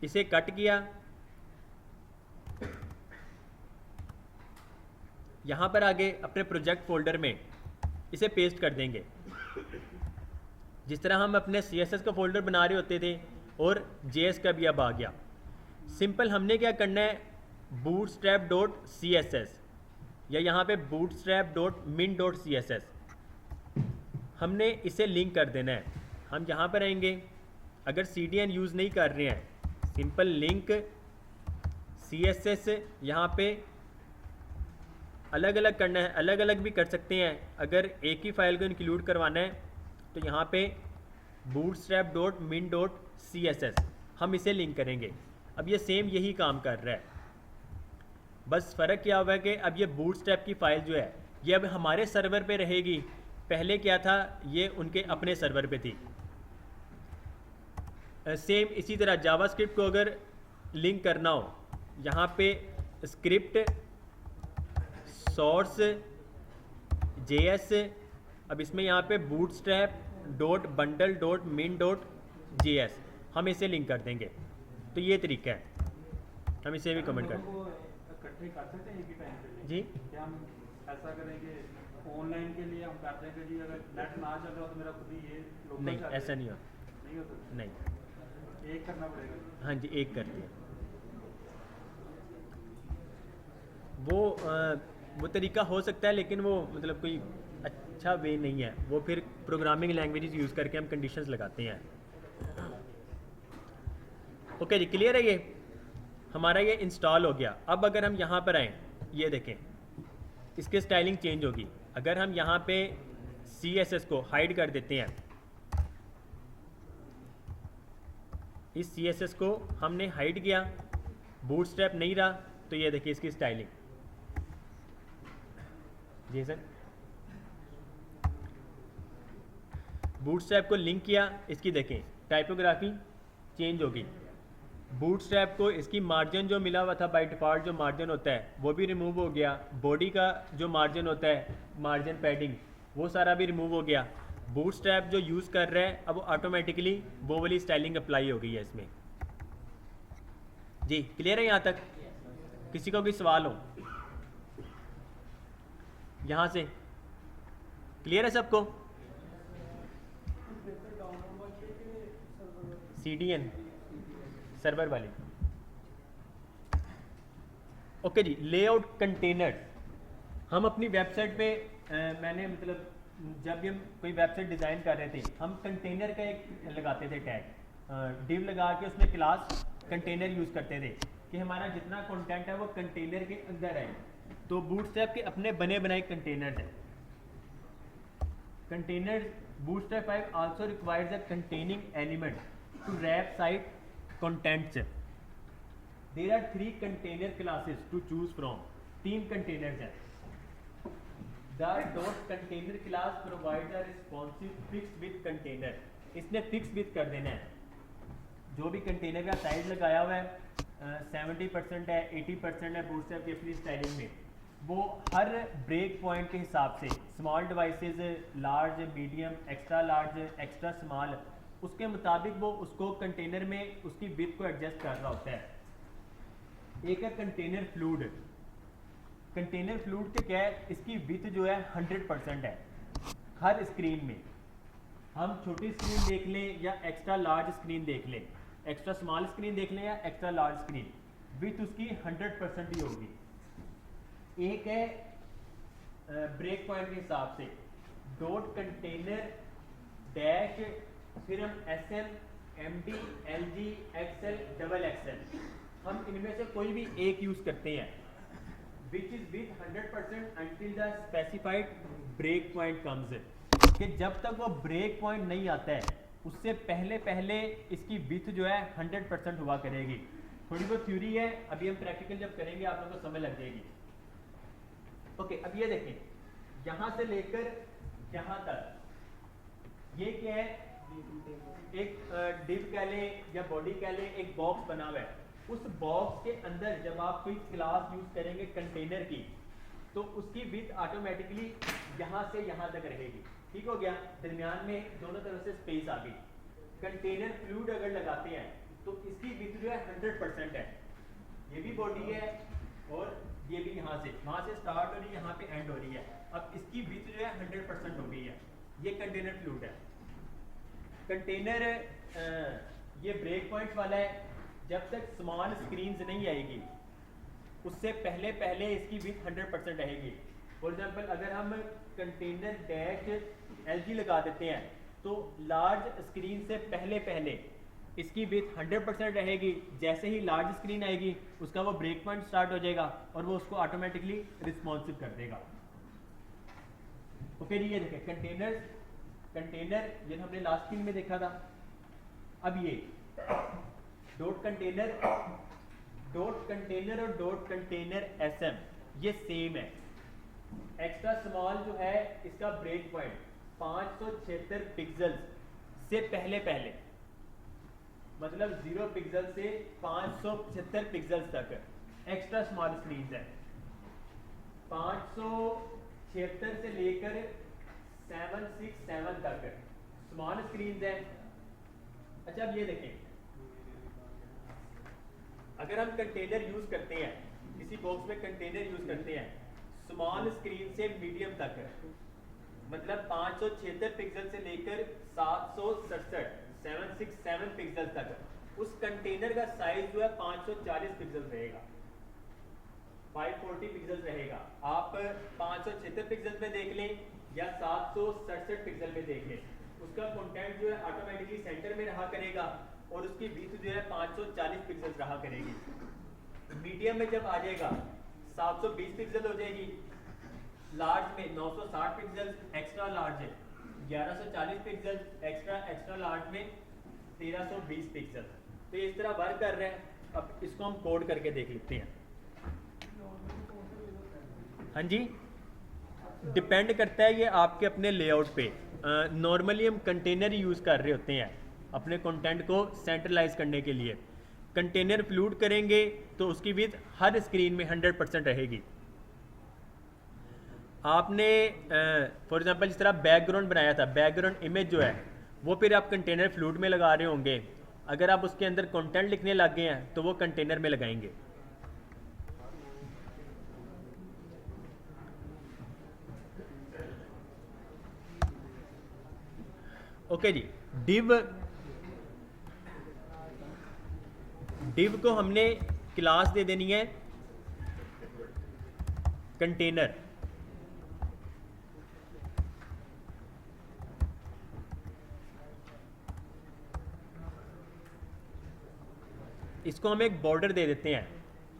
इसे कट किया, यहाँ पर आगे अपने प्रोजेक्ट फोल्डर में इसे पेस्ट कर देंगे। जिस तरह हम अपने CSS का फोल्डर बना रहे होते थे और JS का भी अब आ गया। सिंपल हमने क्या करना है, bootstrap.css या यहाँ पे bootstrap.min.css हमने इसे लिंक कर देना है। हम यहाँ पर आएंगे, अगर CDN यूज़ नहीं कर रहे हैं, सिंपल लिंक CSS यहाँ पे अलग अलग करना है, अलग अलग भी कर सकते हैं। अगर एक ही फाइल को इंक्लूड करवाना है तो यहाँ पे bootstrap.min.css हम इसे लिंक करेंगे। अब ये सेम यही काम कर रहा है, बस फ़र्क क्या हुआ है कि अब ये बूटस्ट्रैप की फ़ाइल जो है ये अब हमारे सर्वर पे रहेगी। पहले क्या था, ये उनके अपने सर्वर पे थी। सेम इसी तरह जावास्क्रिप्ट को अगर लिंक करना हो, यहाँ पे स्क्रिप्ट सोर्स JS, अब इसमें यहाँ पे bootstrap.bundle.min.js हम इसे लिंक कर देंगे। तो ये तरीका है, हम इसे भी कमेंट कर इकट्ठे कर सकते हैं एक ही टाइम पे जी। क्या हम ऐसा करेंगे ऑनलाइन के लिए हम करते हैं कि जी अगर नेट ना चल रहा तो मेरा खुद ही ये लोकल नहीं, चल ऐसा नहीं हो, नहीं हो सकता, नहीं, एक करना पड़ेगा। हाँ जी, एक करते हैं। वो तरीका हो सकता है, लेकिन वो मतलब कोई अच्छा वे नहीं है। वो फिर प्रोग्रामिंग लैंग्वेजेस यूज़ करके हम कंडीशंस लगाते हैं। ओके जी, क्लियर है। ये हमारा ये इंस्टॉल हो गया। अब अगर हम यहाँ पर आएँ, ये देखें इसकी स्टाइलिंग चेंज होगी। अगर हम यहाँ पे CSS को हाइड कर देते हैं, इस CSS को हमने हाइड किया, बूटस्ट्रैप नहीं रहा, तो ये देखिए इसकी स्टाइलिंग। जी सर, बूटस्ट्रैप को लिंक किया, इसकी देखें टाइपोग्राफी चेंज होगी। बूटस्ट्रैप को इसकी मार्जिन जो मिला हुआ था बाय डिफ़ॉल्ट, जो मार्जिन होता है वो भी रिमूव हो गया। बॉडी का जो मार्जिन होता है, मार्जिन पैडिंग, वो सारा भी रिमूव हो गया। बूटस्ट्रैप जो यूज़ कर रहा है अब ऑटोमेटिकली वो वाली स्टाइलिंग अप्लाई हो गई है इसमें। जी क्लियर है यहाँ तक? किसी को कोई सवाल हो यहाँ से? क्लियर है सबको? CDN सर्वर वाली। ओके जी, लेआउट कंटेनर। हम अपनी वेबसाइट पे मैंने मतलब जब भी हम कोई वेबसाइट डिज़ाइन कर रहे थे, हम कंटेनर का एक लगाते थे टैग, डिव लगा के उसमें क्लास कंटेनर यूज़ करते थे कि हमारा जितना कंटेंट है वो कंटेनर के अंदर है। तो बूटस्ट्रैप के अपने बने बनाए कंटेनर्स हैं। Container Bootstrap 5 also requires a containing element to wrap site contents. There are 3 container classes to choose from. 3 containers हैं। The dot container class provides a responsive fixed width container. इसने fixed width कर देना है। जो भी container का size लगाया हुआ है 70% है, 80% है बूटस्ट्रैप की अपनी स्टाइलिंग में, वो हर ब्रेक पॉइंट के हिसाब से small devices, large, medium, extra large, extra small, उसके मुताबिक वो उसको कंटेनर में उसकी विड्थ को एडजस्ट कर रहा होता है। एक है कंटेनर फ्लूइड। कंटेनर फ्लूइड के क्या है, इसकी विड्थ जो है 100% है हर स्क्रीन में। हम छोटी स्क्रीन देख लें या एक्स्ट्रा लार्ज स्क्रीन देख लें, एक्स्ट्रा स्मॉल स्क्रीन देख लें या एक्स्ट्रा लार्ज स्क्रीन, विड्थ उसकी 100% ही होगी। एक है ब्रेक पॉइंट के हिसाब से डॉट कंटेनर डैश, फिर हम SM, MD, LG, XL, XXL, हम इनमें से कोई भी एक यूज़ करते हैं, which is with 100% until the specified break point comes, कि जब तक वो ब्रेक पॉइंट नहीं आता है उससे पहले इसकी विथ जो है 100% हुआ करेगी। थोड़ी बहुत थ्योरी है, अभी हम प्रैक्टिकल जब करेंगे आप लोगों को समझ लग जाएगी। ओके, अब ये देखें यहाँ से लेकर यहाँ तक ये क्या है, एक डिव कह लें या बॉडी कह लें, एक बॉक्स बना हुआ है। उस बॉक्स के अंदर जब आप कोई क्लास यूज करेंगे कंटेनर की, तो उसकी विड्थ ऑटोमेटिकली यहाँ से यहाँ तक रहेगी। ठीक हो गया, दरमियान में दोनों तरफ से स्पेस आ गई। कंटेनर फ्लूइड अगर लगाते हैं तो इसकी विड्थ जो है 100% है। ये भी बॉडी है और ये भी यहाँ से वहाँ से स्टार्ट हो रही है, यहाँ पे एंड हो रही है। अब इसकी विड्थ जो है 100% हो गई है। ये कंटेनर फ्लूइड है। कंटेनर ये ब्रेक पॉइंट वाला है। जब तक स्मॉल स्क्रीन्स नहीं आएगी उससे पहले पहले इसकी विड्थ 100% रहेगी। फॉर एग्जांपल अगर हम कंटेनर डैश LG लगा देते हैं तो लार्ज स्क्रीन से पहले पहले इसकी विड्थ 100% रहेगी। जैसे ही लार्ज स्क्रीन आएगी उसका वो ब्रेक पॉइंट स्टार्ट हो जाएगा और वो उसको ऑटोमेटिकली रिस्पॉन्सिव कर देगा। ओके जी, ये देखें कंटेनर ये हमने लास्ट स्क्रीन में देखा था। अब ये डॉट कंटेनर और डॉट कंटेनर SM ये सेम है। एक्स्ट्रा स्मॉल जो है इसका ब्रेक पॉइंट 576 पिक्सल से पहले पहले, मतलब 0 पिक्सल से 576 पिक्सल तक एक्स्ट्रा स्मॉल स्क्रीन है। 576 से लेकर 767 तक स्मॉल स्क्रीन है। अच्छा, अब ये देखें, अगर हम कंटेनर यूज करते हैं, किसी बॉक्स में कंटेनर यूज करते हैं स्मॉल स्क्रीन से मीडियम तक, मतलब 576 पिक्सल से लेकर 767 पिक्सल तक, उस कंटेनर का साइज जो है 540 पिक्सल रहेगा, 540 पिक्सल रहेगा। आप 576 पिक्सल में देख लें या 767 पिक्सल में देख लें, उसका कंटेंट जो है ऑटोमेटिकली सेंटर में रहा करेगा और उसकी विड्थ जो है 540 पिक्सल रहा करेगी। मीडियम में जब आ जाएगा 720 पिक्सल हो जाएगी, लार्ज में 960 पिक्सल, एक्स्ट्रा लार्ज है 1140 पिक्सल, एक्स्ट्रा लार्ज में 1320 पिक्सल। तो ये इस तरह वर्क कर रहे हैं। अब इसको हम कोड करके देख लेते हैं। हाँ जी, डिपेंड करता है ये आपके अपने लेआउट पे। नॉर्मली हम कंटेनर यूज़ कर रहे होते हैं अपने कंटेंट को सेंट्रलाइज करने के लिए। कंटेनर फ्लूइड करेंगे तो उसकी विड्थ हर स्क्रीन में 100% रहेगी। आपने फॉर एग्जांपल जिस तरह बैकग्राउंड बनाया था, बैकग्राउंड इमेज जो है वो फिर आप कंटेनर फ्लूइड में लगा रहे होंगे। अगर आप उसके अंदर कंटेंट लिखने लग गए हैं तो वो कंटेनर में लगाएंगे। ओके जी, डिव को हमने क्लास दे देनी है कंटेनर। इसको हम एक बॉर्डर दे देते हैं।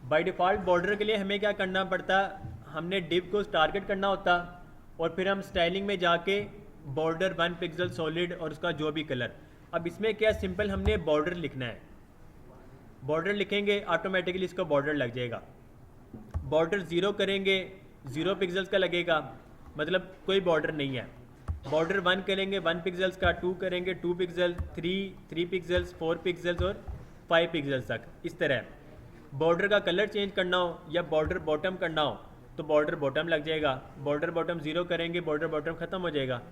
बाय डिफ़ॉल्ट बॉर्डर के लिए हमें क्या करना पड़ता, हमने डिव को टारगेट करना होता और फिर हम स्टाइलिंग में जाके बॉर्डर 1 पिक्सल सॉलिड और उसका जो भी कलर। अब इसमें क्या सिंपल हमने बॉर्डर लिखना है। बॉर्डर लिखेंगे ऑटोमेटिकली इसका बॉर्डर लग जाएगा। बॉर्डर 0 करेंगे 0 पिक्सल्स का लगेगा, मतलब कोई बॉर्डर नहीं है। बॉर्डर 1 करेंगे 1 पिक्सल्स का, 2 करेंगे 2 पिक्सल, 3 पिक्सल्स, 4 पिक्सल्स और 5 पिक्सल्स तक। इस तरह बॉर्डर का कलर चेंज करना हो या बॉर्डर बॉटम करना हो तो बॉर्डर बॉटम लग जाएगा। बॉर्डर बॉटम 0 करेंगे बॉर्डर बॉटम ख़त्म हो जाएगा।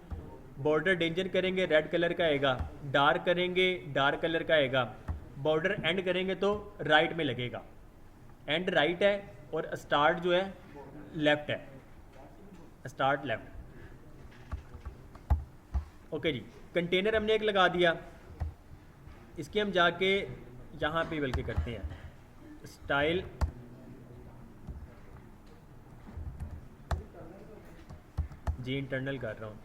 बॉर्डर डेंजर करेंगे रेड कलर का आएगा, डार्क करेंगे डार्क कलर का आएगा। बॉर्डर एंड करेंगे तो राइट में लगेगा। एंड राइट है और स्टार्ट जो है लेफ्ट है, स्टार्ट लेफ्ट। ओके जी, कंटेनर हमने एक लगा दिया। इसके हम जाके यहाँ पे बल्कि करते हैं स्टाइल जी, इंटरनल कर रहा हूँ।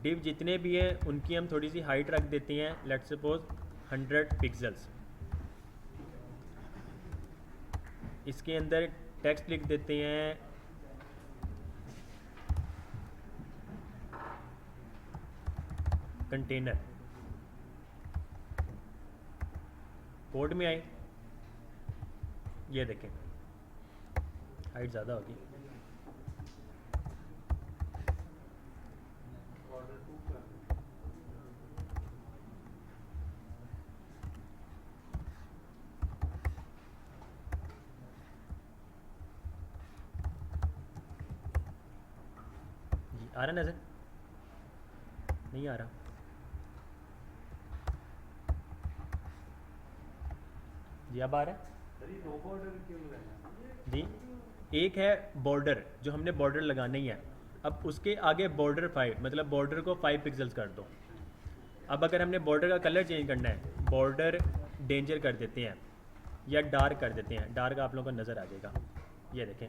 डिव जितने भी हैं उनकी हम थोड़ी सी हाइट रख देते हैं, लेट्स सपोज 100 पिक्सल्स। इसके अंदर टेक्स्ट लिख देते हैं कंटेनर। कोड में आए, ये देखें हाइट ज़्यादा होगी। बॉर्डर 2 का जी आ रहा नज़र? नहीं आ रहा? जी अब आ रहा है? सर ये 2 बॉर्डर क्यों लगाया? जी एक है बॉर्डर जो हमने बॉर्डर लगाना ही है। अब उसके आगे बॉर्डर 5 मतलब बॉर्डर को 5 पिक्सल्स कर दो। अब अगर हमने बॉर्डर का कलर चेंज करना है, बॉर्डर डेंजर कर देते हैं या डार्क कर देते हैं। डार्क आप लोगों को नज़र आ जाएगा, ये देखें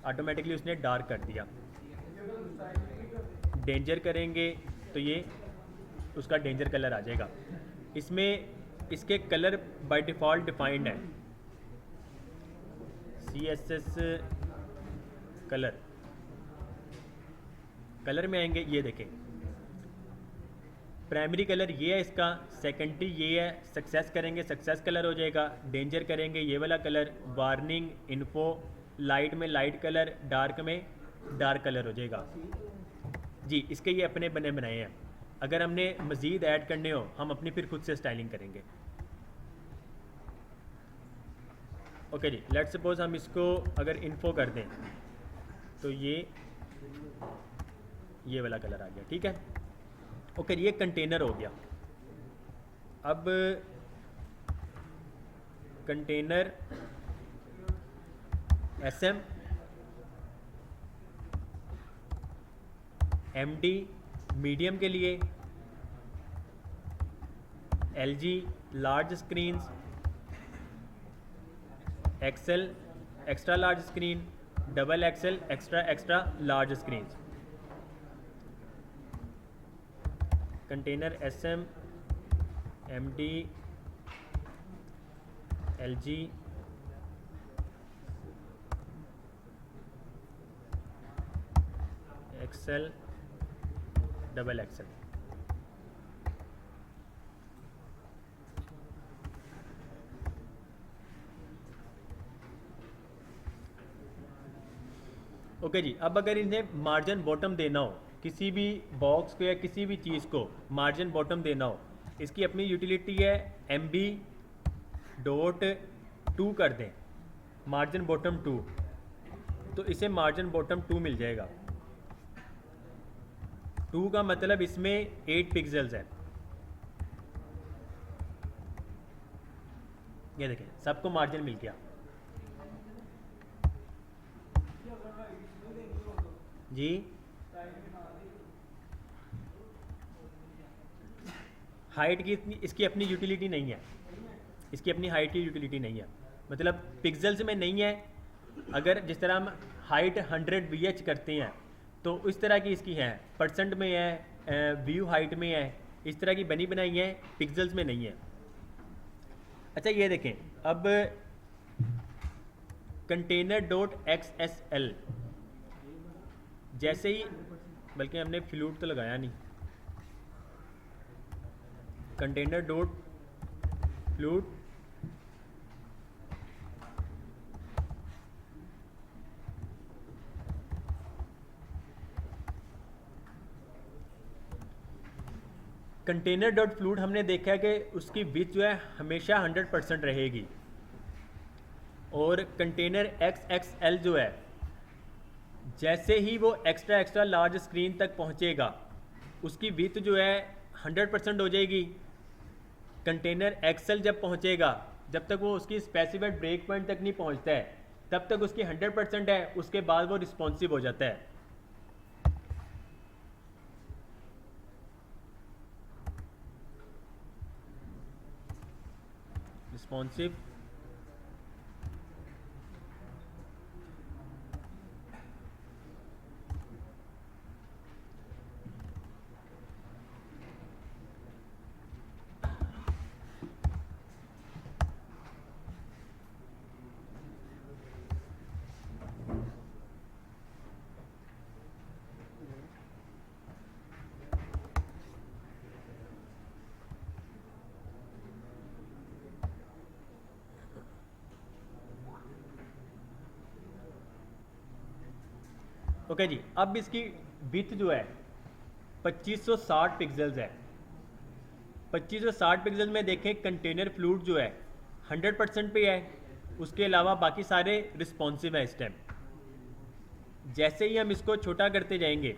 ऑटोमेटिकली उसने डार्क कर दिया। डेंजर करेंगे तो ये उसका डेंजर कलर आ जाएगा। इसमें इसके कलर बाय डिफ़ॉल्ट डिफाइंड है, CSS कलर। कलर में आएंगे, ये देखें प्राइमरी कलर ये है इसका, सेकेंडरी ये है। सक्सेस करेंगे सक्सेस कलर हो जाएगा, डेंजर करेंगे ये वाला कलर, वार्निंग, इन्फो, लाइट में लाइट कलर, डार्क में डार्क कलर हो जाएगा। जी इसके ये अपने बने बनाए हैं। अगर हमने मज़ीद ऐड करने हो हम अपनी फिर खुद से स्टाइलिंग करेंगे। ओके जी, लेट्स सपोज हम इसको अगर इन्फो कर दें तो ये वाला कलर आ गया, ठीक है। ओके ये कंटेनर हो गया। अब कंटेनर SM MD मीडियम के लिए, LG large screens, XL extra large screen, XXL extra large screens. Container SM MD LG XL XXL। Okay जी, अब अगर इन्हें मार्जिन बॉटम देना हो, किसी भी बॉक्स को या किसी भी चीज़ को मार्जिन बॉटम देना हो, इसकी अपनी यूटिलिटी है MB.2 कर दें, मार्जिन बॉटम 2, तो इसे मार्जिन बॉटम 2 मिल जाएगा। 2 का मतलब इसमें 8 पिक्सल्स है। ये देखें सबको मार्जिन मिल गया जी। हाइट की इसकी अपनी यूटिलिटी नहीं है, इसकी अपनी हाइट की यूटिलिटी नहीं है, मतलब पिक्सल्स में नहीं है। अगर जिस तरह हम हाइट 100 VH करते हैं तो इस तरह की इसकी है, परसेंट में है, व्यू हाइट में है, इस तरह की बनी बनाई है, पिक्सल्स में नहीं है। अच्छा ये देखें अब container.xsl जैसे ही, बल्कि हमने फ्लूट तो लगाया नहीं, container.flute कंटेनर.फ्लूट हमने देखा है कि उसकी विड्थ जो है हमेशा 100% रहेगी, और कंटेनर XXL जो है जैसे ही वो एक्स्ट्रा लार्ज स्क्रीन तक पहुंचेगा उसकी विड्थ जो है 100% हो जाएगी। कंटेनर XL जब पहुंचेगा, जब तक वो उसकी स्पेसिफाइड ब्रेक पॉइंट तक नहीं पहुंचता है तब तक उसकी 100% है, उसके बाद वो रिस्पॉन्सिव हो जाता है। रिस्पॉन्सिव ओके जी, अब इसकी विथ जो है 2560 पिक्सल्स है। 2560 पिक्सल में देखें कंटेनर फ्लूइड जो है 100% पे है, उसके अलावा बाकी सारे रिस्पॉन्सिव है इस टाइम। जैसे ही हम इसको छोटा करते जाएंगे,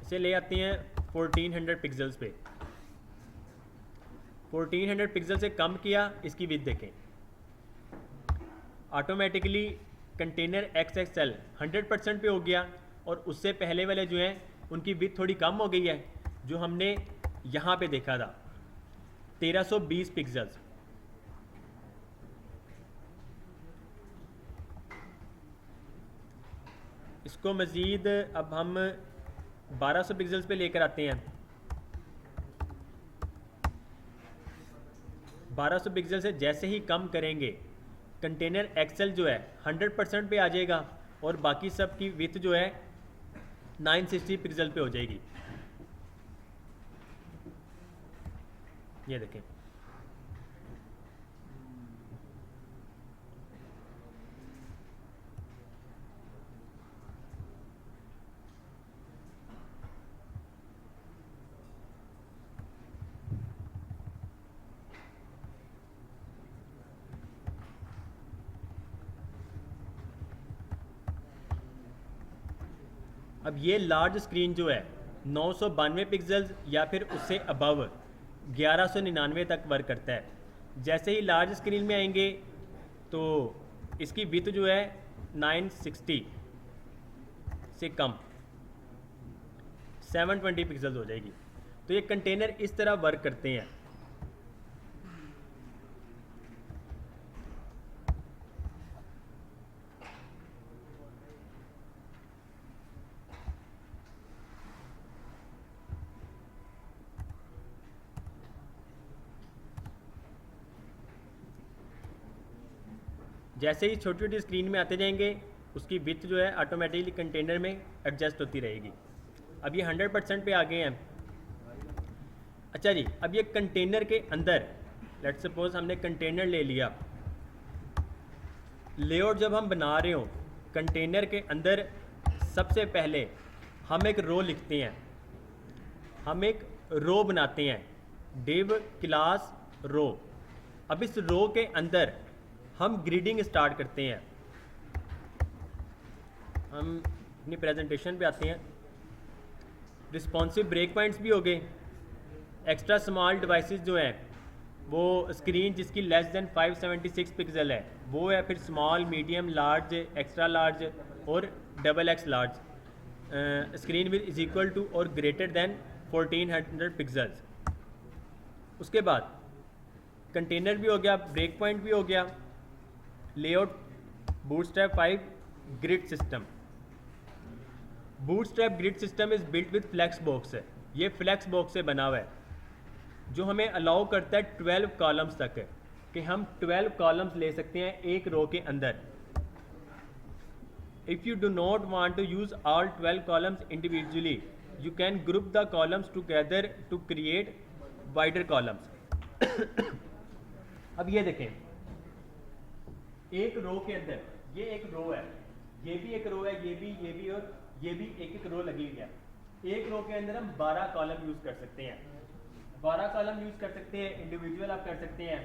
इसे ले आते हैं 1400 पिक्सल्स पे। 1400 पिक्सल से कम किया, इसकी विथ देखें, ऑटोमेटिकली कंटेनर XXL 100% पे हो गया, और उससे पहले वाले जो हैं उनकी विथ थोड़ी कम हो गई है, जो हमने यहाँ पे देखा था 1320 पिक्सल्स। इसको मज़ीद अब हम 1200 पिक्सल्स पे लेकर आते हैं। 1200 पिक्सल से जैसे ही कम करेंगे, कंटेनर XL जो है 100% पे आ जाएगा, और बाकी सब की विथ जो है 960 पिक्सल पे हो जाएगी। ये देखें, अब ये लार्ज स्क्रीन जो है 992 पिक्सल्स या फिर उससे अबव 1199 तक वर्क करता है। जैसे ही लार्ज स्क्रीन में आएंगे तो इसकी विथ जो है 960 से कम 720 पिक्सल्स हो जाएगी। तो ये कंटेनर इस तरह वर्क करते हैं। जैसे ही छोटी छोटी स्क्रीन में आते जाएंगे, उसकी विथ जो है ऑटोमेटिकली कंटेनर में एडजस्ट होती रहेगी। अब ये 100% पे आ गए हैं। अच्छा जी, अब ये कंटेनर के अंदर, लेट्स सपोज हमने कंटेनर ले लिया, लेआउट जब हम बना रहे हो कंटेनर के अंदर, सबसे पहले हम एक रो लिखते हैं, हम एक रो बनाते हैं, div क्लास रो। अब इस रो के अंदर हम ग्रिडिंग स्टार्ट करते हैं। हम अपनी प्रेजेंटेशन पे आते हैं। रिस्पॉन्सिव ब्रेक पॉइंट्स भी हो गए। एक्स्ट्रा स्मॉल डिवाइसेस जो हैं, वो स्क्रीन जिसकी लेस देन 576 पिक्सल है वो है, फिर small, medium, large, extra large और XX large. Screen width is equal to और ग्रेटर देन 1400 पिक्सल्स। उसके बाद कंटेनर भी हो गया, ब्रेक पॉइंट भी हो गया, layout Bootstrap 5 grid system. Bootstrap grid system is built with flex box है। ये फ्लेक्स बॉक्स से बना हुआ है, जो हमें अलाउ करता है 12 कॉलम्स तक, कि हम 12 कॉलम्स ले सकते हैं एक रो के अंदर। If you do not want to use all 12 columns individually, you can group the columns together to create wider columns. अब ये देखें, एक रो के अंदर, ये एक रो है, ये भी एक रो है, ये भी और ये भी एक रो लगी हुई है। एक रो के अंदर हम 12 कॉलम यूज़ कर सकते हैं। 12 कॉलम यूज़ कर सकते हैं, इंडिविजुअल आप कर सकते हैं।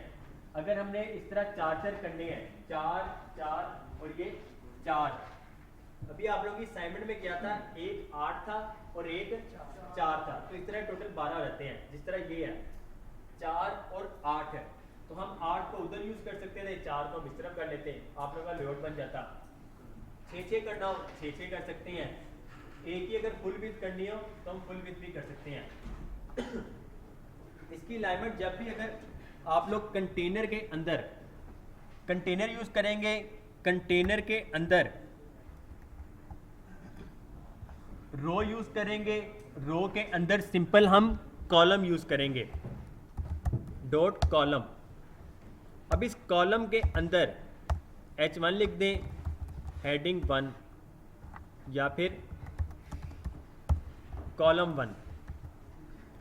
अगर हमने इस तरह 4 करने हैं, 4 4 और ये 4, अभी आप लोगों की असाइनमेंट में क्या था, एक 8 था और एक 4 था, तो इस तरह टोटल 12 रहते हैं। जिस तरह ये है 4 और 8 है, तो हम 8 को उधर यूज़ कर सकते थे, 4 को हम इस तरफ कर लेते हैं, आप लोगों का लेआउट बन जाता। 6 करना हो 6 कर सकते हैं। एक ही अगर फुल विड्थ करनी हो तो हम फुल विड्थ भी कर सकते हैं। इसकी अलाइनमेंट जब भी अगर आप लोग कंटेनर के अंदर कंटेनर यूज़ करेंगे, कंटेनर के अंदर रो यूज़ करेंगे, रो के अंदर सिंपल हम कॉलम यूज़ करेंगे, डॉट कॉलम। अब इस कॉलम के अंदर H1 लिख दें, हेडिंग 1 या फिर कॉलम 1।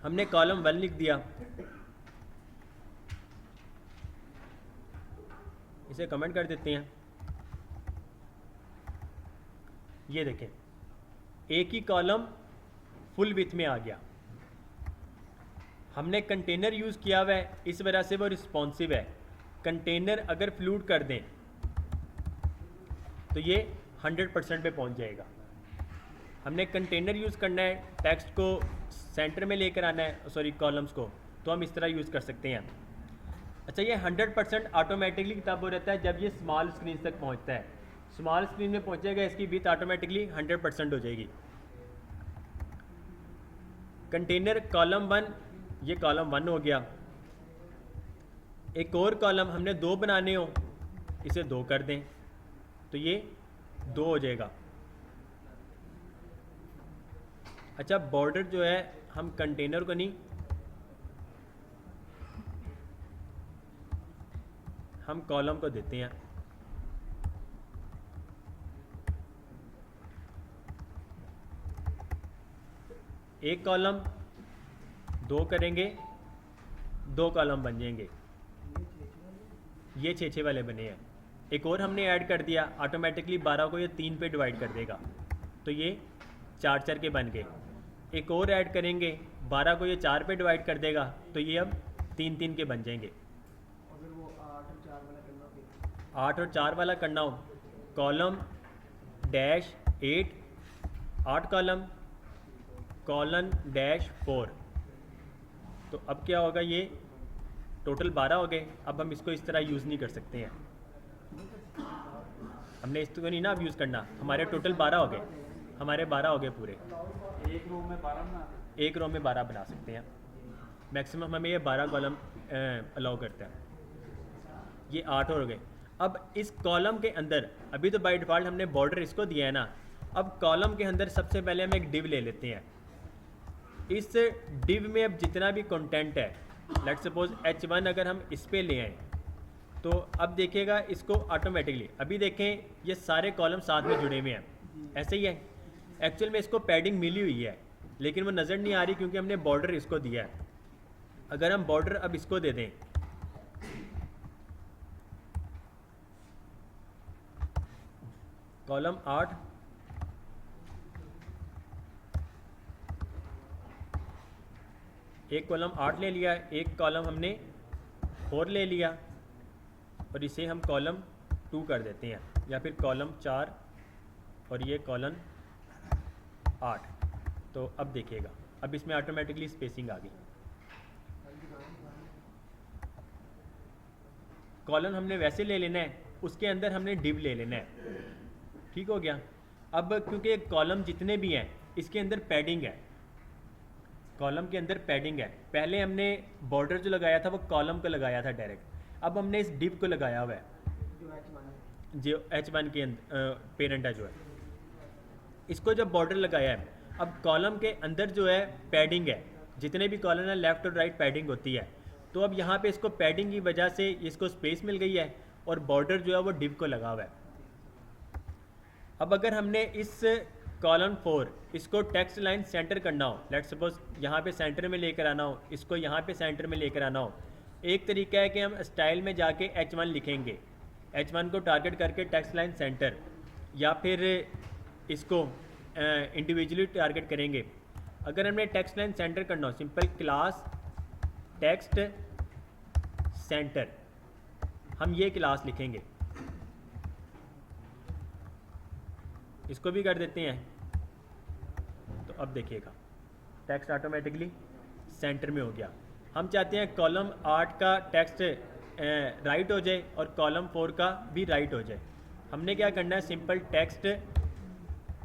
हमने कॉलम 1 लिख दिया, इसे कमेंट कर देते हैं। ये देखें एक ही कॉलम फुल विथ में आ गया। हमने कंटेनर यूज़ किया हुआ है, इस वजह से वो रिस्पॉन्सिव है। कंटेनर अगर फ्लूट कर दें तो ये 100% पे पहुंच जाएगा। हमने कंटेनर यूज़ करना है, टेक्स्ट को सेंटर में लेकर आना है, सॉरी कॉलम्स को, तो हम इस तरह यूज़ कर सकते हैं। अच्छा, ये 100% ऑटोमेटिकली तब हो रहता है जब ये स्मॉल स्क्रीन तक पहुंचता है। स्मॉल स्क्रीन में पहुंचेगा, इसकी विथ ऑटोमेटिकली 100% हो जाएगी। कंटेनर कॉलम 1, ये कॉलम 1 हो गया। एक और कॉलम हमने 2 बनाने हो, इसे 2 कर दें तो ये 2 हो जाएगा। अच्छा, बॉर्डर जो है हम कंटेनर को नहीं, हम कॉलम को देते हैं। एक कॉलम 2 करेंगे, 2 कॉलम बन जाएंगे। ये 6-6 वाले बने हैं। एक और हमने ऐड कर दिया, ऑटोमेटिकली 12 को ये 3 पे डिवाइड कर देगा, तो ये 4-4 के बन गए। एक और ऐड करेंगे, 12 को ये 4 पे डिवाइड कर देगा, तो ये अब 3-3 के बन जाएंगे। अगर वो 8 और 4 वाला करना हो, 8 और 4 वाला करना हो, column dash 8, 8 column, colon dash 4, तो अब क्या होगा, ये टोटल 12 हो गए। अब हम इसको इस तरह यूज़ नहीं कर सकते हैं, हमने इसको नहीं ना अब यूज़ करना। हमारे टोटल 12 हो गए, हमारे 12 हो गए पूरे। एक रो में 12 बना दें। एक रो में 12 बना सकते हैं, मैक्सिमम हमें ये 12 कॉलम अलाउ करता है। ये 8 हो गए। अब इस कॉलम के अंदर, अभी तो बाय डिफ़ॉल्ट हमने बॉर्डर इसको दिया है ना, अब कॉलम के अंदर सबसे पहले हम एक डिव ले लेते हैं। इस डिव में अब जितना भी कंटेंट है, लेट्स सपोज H1 अगर हम इस पे ले आए, तो अब देखिएगा इसको ऑटोमेटिकली, अभी देखें ये सारे कॉलम साथ में जुड़े हुए हैं, ऐसे ही है। एक्चुअल में इसको पैडिंग मिली हुई है, लेकिन वो नज़र नहीं आ रही क्योंकि हमने बॉर्डर इसको दिया है। अगर हम बॉर्डर अब इसको दे दें, कॉलम 8, एक कॉलम 8 ले लिया, एक कॉलम हमने 4 ले लिया, और इसे हम कॉलम 2 कर देते हैं, या फिर कॉलम 4 और ये कॉलम 8। तो अब देखिएगा, अब इसमें ऑटोमेटिकली स्पेसिंग आ गई। कॉलम हमने वैसे ले लेना है, उसके अंदर हमने डिव ले लेना है, ठीक हो गया। अब क्योंकि कॉलम जितने भी हैं इसके अंदर पैडिंग है, कॉलम के अंदर पैडिंग है। पहले हमने बॉर्डर जो लगाया था वो कॉलम को लगाया था डायरेक्ट, अब हमने इस डिव को लगाया हुआ है जो H1 के पेरेंट है जो है, इसको जब बॉर्डर लगाया है, अब कॉलम के अंदर जो है पैडिंग है, जितने भी कॉलम है लेफ़्ट और राइट पैडिंग होती है। तो अब यहाँ पे इसको पैडिंग की वजह से इसको स्पेस मिल गई है, और बॉर्डर जो है वो डिव को लगा हुआ है। अब अगर हमने इस कॉलम 4 इसको टेक्स्ट लाइन सेंटर करना हो, लेट्स सपोज यहाँ पे सेंटर में लेकर आना हो, इसको यहाँ पे सेंटर में लेकर आना हो, एक तरीका है कि हम स्टाइल में जाके H1 लिखेंगे, H1 को टारगेट करके टेक्स्ट लाइन सेंटर, या फिर इसको इंडिविजुअली टारगेट करेंगे। अगर हमने टेक्स्ट लाइन सेंटर करना हो, सिंपल क्लास टेक्स्ट सेंटर, हम ये क्लास लिखेंगे, इसको भी कर देते हैं। तो अब देखिएगा टेक्स्ट ऑटोमेटिकली सेंटर में हो गया। हम चाहते हैं कॉलम 8 का टेक्स्ट राइट हो जाए और कॉलम 4 का भी राइट हो जाए। हमने क्या करना है, सिंपल टेक्स्ट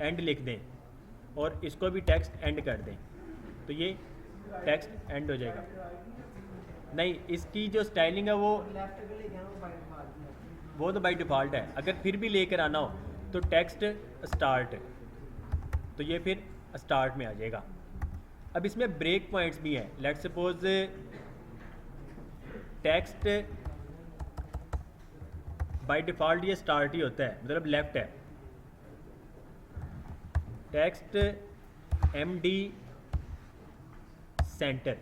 एंड लिख दें और इसको भी टेक्स्ट एंड कर दें, तो ये टेक्स्ट एंड हो जाएगा। नहीं, इसकी जो स्टाइलिंग है वो तो बाय डिफ़ॉल्ट है। अगर फिर भी लेकर आना हो तो टेक्स्ट स्टार्ट, तो ये फिर स्टार्ट में आ जाएगा। अब इसमें ब्रेक पॉइंट्स भी हैं। Let's suppose text by default ये स्टार्ट ही होता है, मतलब लेफ्ट है। टेक्स्ट MD सेंटर,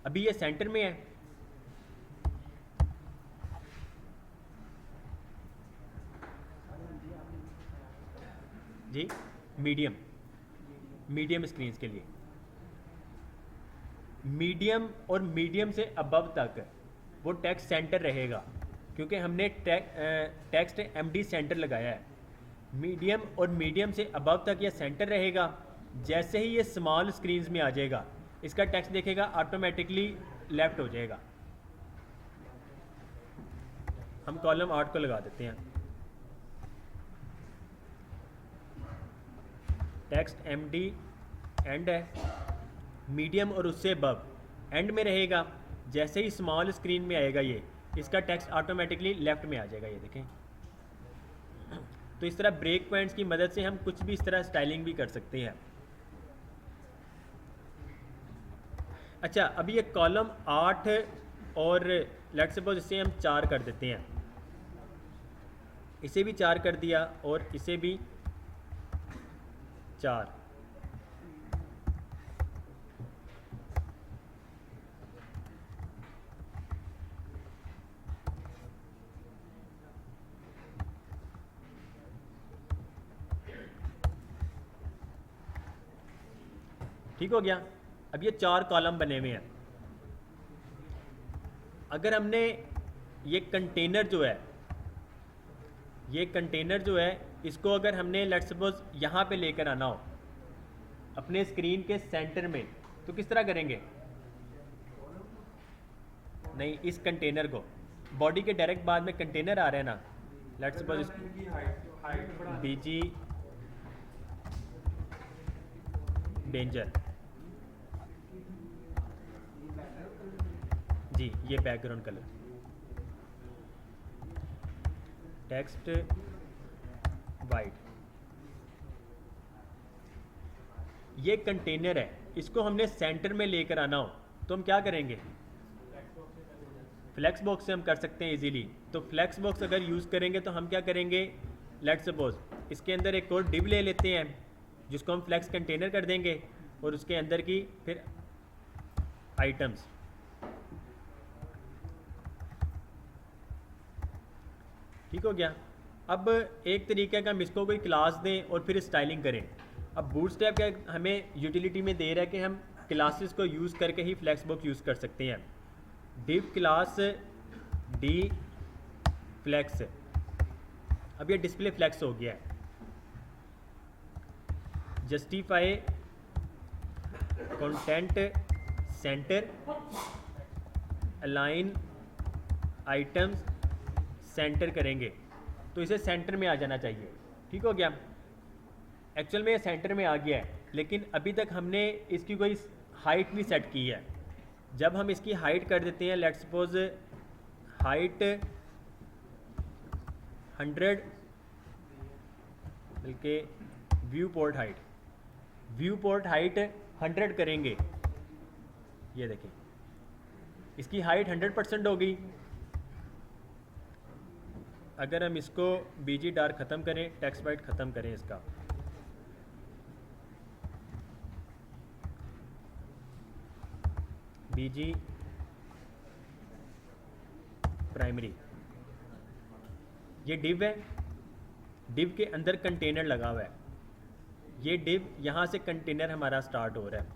अभी ये सेंटर में है। जी मीडियम स्क्रीन्स के लिए मीडियम और मीडियम से अबव तक वो टेक्स्ट सेंटर रहेगा, क्योंकि हमने टेक्स्ट एमडी सेंटर लगाया है। मीडियम और मीडियम से अबव तक ये सेंटर रहेगा। जैसे ही ये स्मॉल स्क्रीन्स में आ जाएगा, इसका टेक्स्ट देखेगा ऑटोमेटिकली लेफ्ट हो जाएगा। हम कॉलम 8 को लगा देते हैं। टेक्स्ट एमडी एंड है, मीडियम और उससे अबव एंड में रहेगा। जैसे ही स्मॉल स्क्रीन में आएगा ये, इसका टेक्स्ट ऑटोमेटिकली लेफ्ट में आ जाएगा। ये देखें। तो इस तरह ब्रेक पॉइंट्स की मदद से हम कुछ भी इस तरह स्टाइलिंग भी कर सकते हैं। अच्छा, अभी ये कॉलम 8 और लेट्स सपोज इसे हम 4 कर देते हैं। इसे भी 4 कर दिया और इसे भी 4। ठीक हो गया। अब ये 4 कॉलम बने हुए हैं। अगर हमने ये कंटेनर जो है इसको अगर हमने लेट्स सपोज यहाँ पे लेकर आना हो अपने स्क्रीन के सेंटर में, तो किस तरह करेंगे? नहीं, इस कंटेनर को बॉडी के डायरेक्ट बाद में कंटेनर आ रहे हैं ना, लेट्स सपोज बीजी डेंजर जी, ये बैकग्राउंड कलर, टेक्स्ट वाइट, ये कंटेनर है। इसको हमने सेंटर में लेकर आना हो तो हम क्या करेंगे? फ्लेक्स बॉक्स से हम कर सकते हैं इजीली। तो फ्लेक्स बॉक्स अगर यूज़ करेंगे तो हम क्या करेंगे? लेट्स सपोज इसके अंदर एक और डिव ले लेते हैं जिसको हम फ्लेक्स कंटेनर कर देंगे और उसके अंदर की फिर आइटम्स। ठीक हो गया। अब एक तरीके का हम इसको कोई क्लास दें और फिर स्टाइलिंग करें। अब बूटस्ट्रैप क्या हमें यूटिलिटी में दे रहा है कि हम क्लासेस को यूज़ करके ही फ्लेक्स बॉक्स यूज़ कर सकते हैं। डिव क्लास डी फ्लेक्स, अब ये डिस्प्ले फ्लेक्स हो गया है। Justify content centre, align items centre करेंगे तो इसे सेंटर में आ जाना चाहिए। ठीक हो गया। एक्चुअल में ये सेंटर में आ गया है, लेकिन अभी तक हमने इसकी कोई हाइट नहीं सेट की है। जब हम इसकी हाइट कर देते हैं, लेट्स सपोज हाइट 100, बल्कि व्यू पोर्ट हाइट 100 करेंगे। ये देखें, इसकी हाइट 100% हो गई। अगर हम इसको बीजी डार्क ख़त्म करें, टेक्स्ट वाइट ख़त्म करें इसका, बीजी प्राइमरी, ये डिव है, डिव के अंदर कंटेनर लगा हुआ है। ये डिव यहाँ से कंटेनर हमारा स्टार्ट हो रहा है।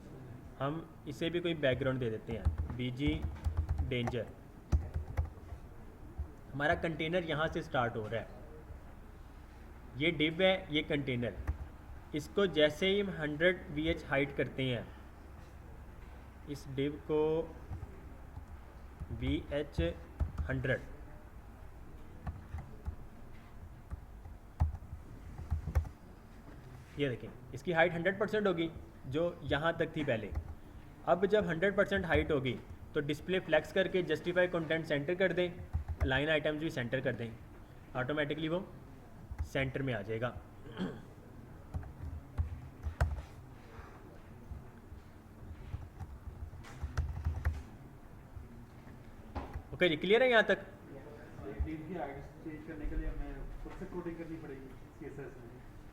हम इसे भी कोई बैकग्राउंड दे देते हैं, बीजी डेंजर, हमारा कंटेनर यहाँ से स्टार्ट हो रहा है। ये डिव है, ये कंटेनर। इसको जैसे ही हम 100 VH हाइट करते हैं, इस डिव को VH 100, ये देखें इसकी हाइट 100% होगी जो यहाँ तक थी पहले। अब जब 100% हाइट होगी तो डिस्प्ले फ्लेक्स करके जस्टिफाई कंटेंट सेंटर कर दें, लाइन आइटम्स भी सेंटर कर दें, ऑटोमेटिकली वो सेंटर में आ जाएगा। ओके जी, क्लियर है यहाँ तक?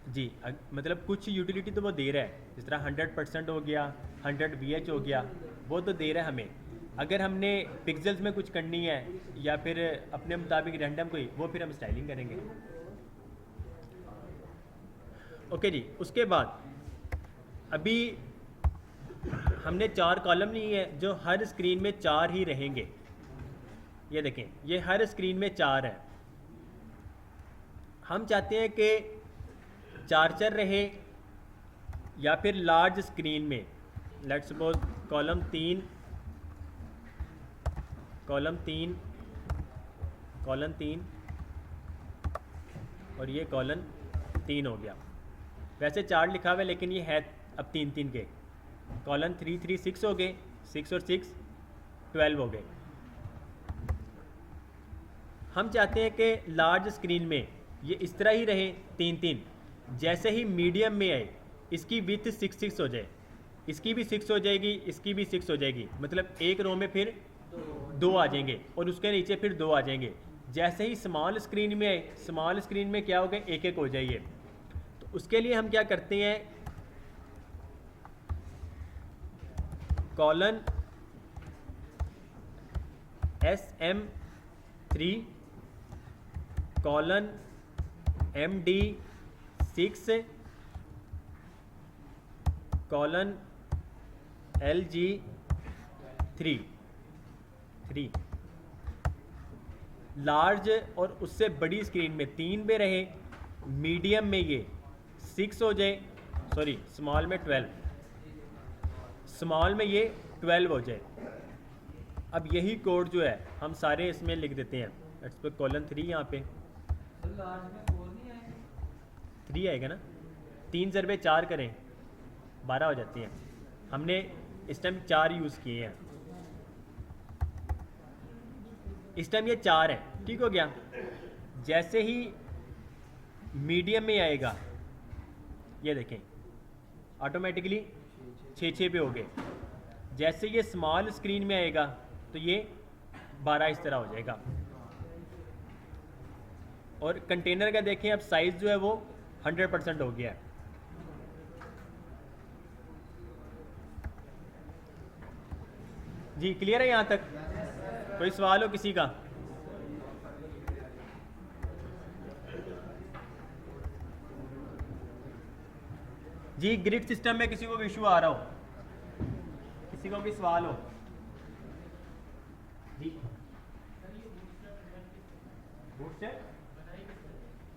जी, मतलब कुछ यूटिलिटी तो वो दे रहा है, जिस तरह 100% हो गया, 100 VH हो गया, वो तो दे रहा है हमें। अगर हमने पिक्सेल्स में कुछ करनी है या फिर अपने मुताबिक रैंडम कोई, वो फिर हम स्टाइलिंग करेंगे। ओके जी, उसके बाद अभी हमने 4 कॉलम लिए हैं जो हर स्क्रीन में 4 ही रहेंगे। ये देखें, ये हर स्क्रीन में 4 है। हम चाहते हैं कि चार्जर रहे या फिर लार्ज स्क्रीन में, लेट्स सपोज कॉलम 3 और ये कॉलम 3 हो गया। वैसे 4 लिखा हुआ है लेकिन ये है अब 3 के। कॉलम 3 3 6 हो गए, 6 और 6 12 हो गए। हम चाहते हैं कि लार्ज स्क्रीन में ये इस तरह ही रहे 3 जैसे ही मीडियम में आए इसकी विथ 6 हो जाए, इसकी भी 6 हो जाएगी, इसकी भी 6 हो जाएगी, मतलब एक रो में फिर 2 आ जाएंगे और उसके नीचे फिर 2 आ जाएंगे। जैसे ही स्मॉल स्क्रीन में आए, स्मॉल स्क्रीन में क्या हो गए, एक हो जाइए। तो उसके लिए हम क्या करते हैं, colon SM3 colon MD6 colon LG3 large और उससे बड़ी स्क्रीन में 3 में रहे, मीडियम में ये 6 हो जाए, सॉरी स्मॉल में 12, स्मॉल में ये 12 हो जाए। अब यही कोड जो है हम सारे इसमें लिख देते हैं। लेट्स पे कॉलन 3 यहाँ पे 3 आएगा ना, 3 ज़रबे 4 करें 12 हो जाती हैं। हमने इस टाइम 4 यूज़ किए हैं, इस टाइम ये 4 है, ठीक हो गया। जैसे ही मीडियम में आएगा ये देखें ऑटोमेटिकली 6 पे हो गए। जैसे ये स्मॉल स्क्रीन में आएगा तो ये 12 इस तरह हो जाएगा। और कंटेनर का देखें अब साइज़ जो है वो 100% हो गया है। जी क्लियर है यहाँ तक? कोई सवाल हो किसी का? जी ग्रिड सिस्टम में किसी को भी इशू आ रहा हो, किसी को भी सवाल हो? जी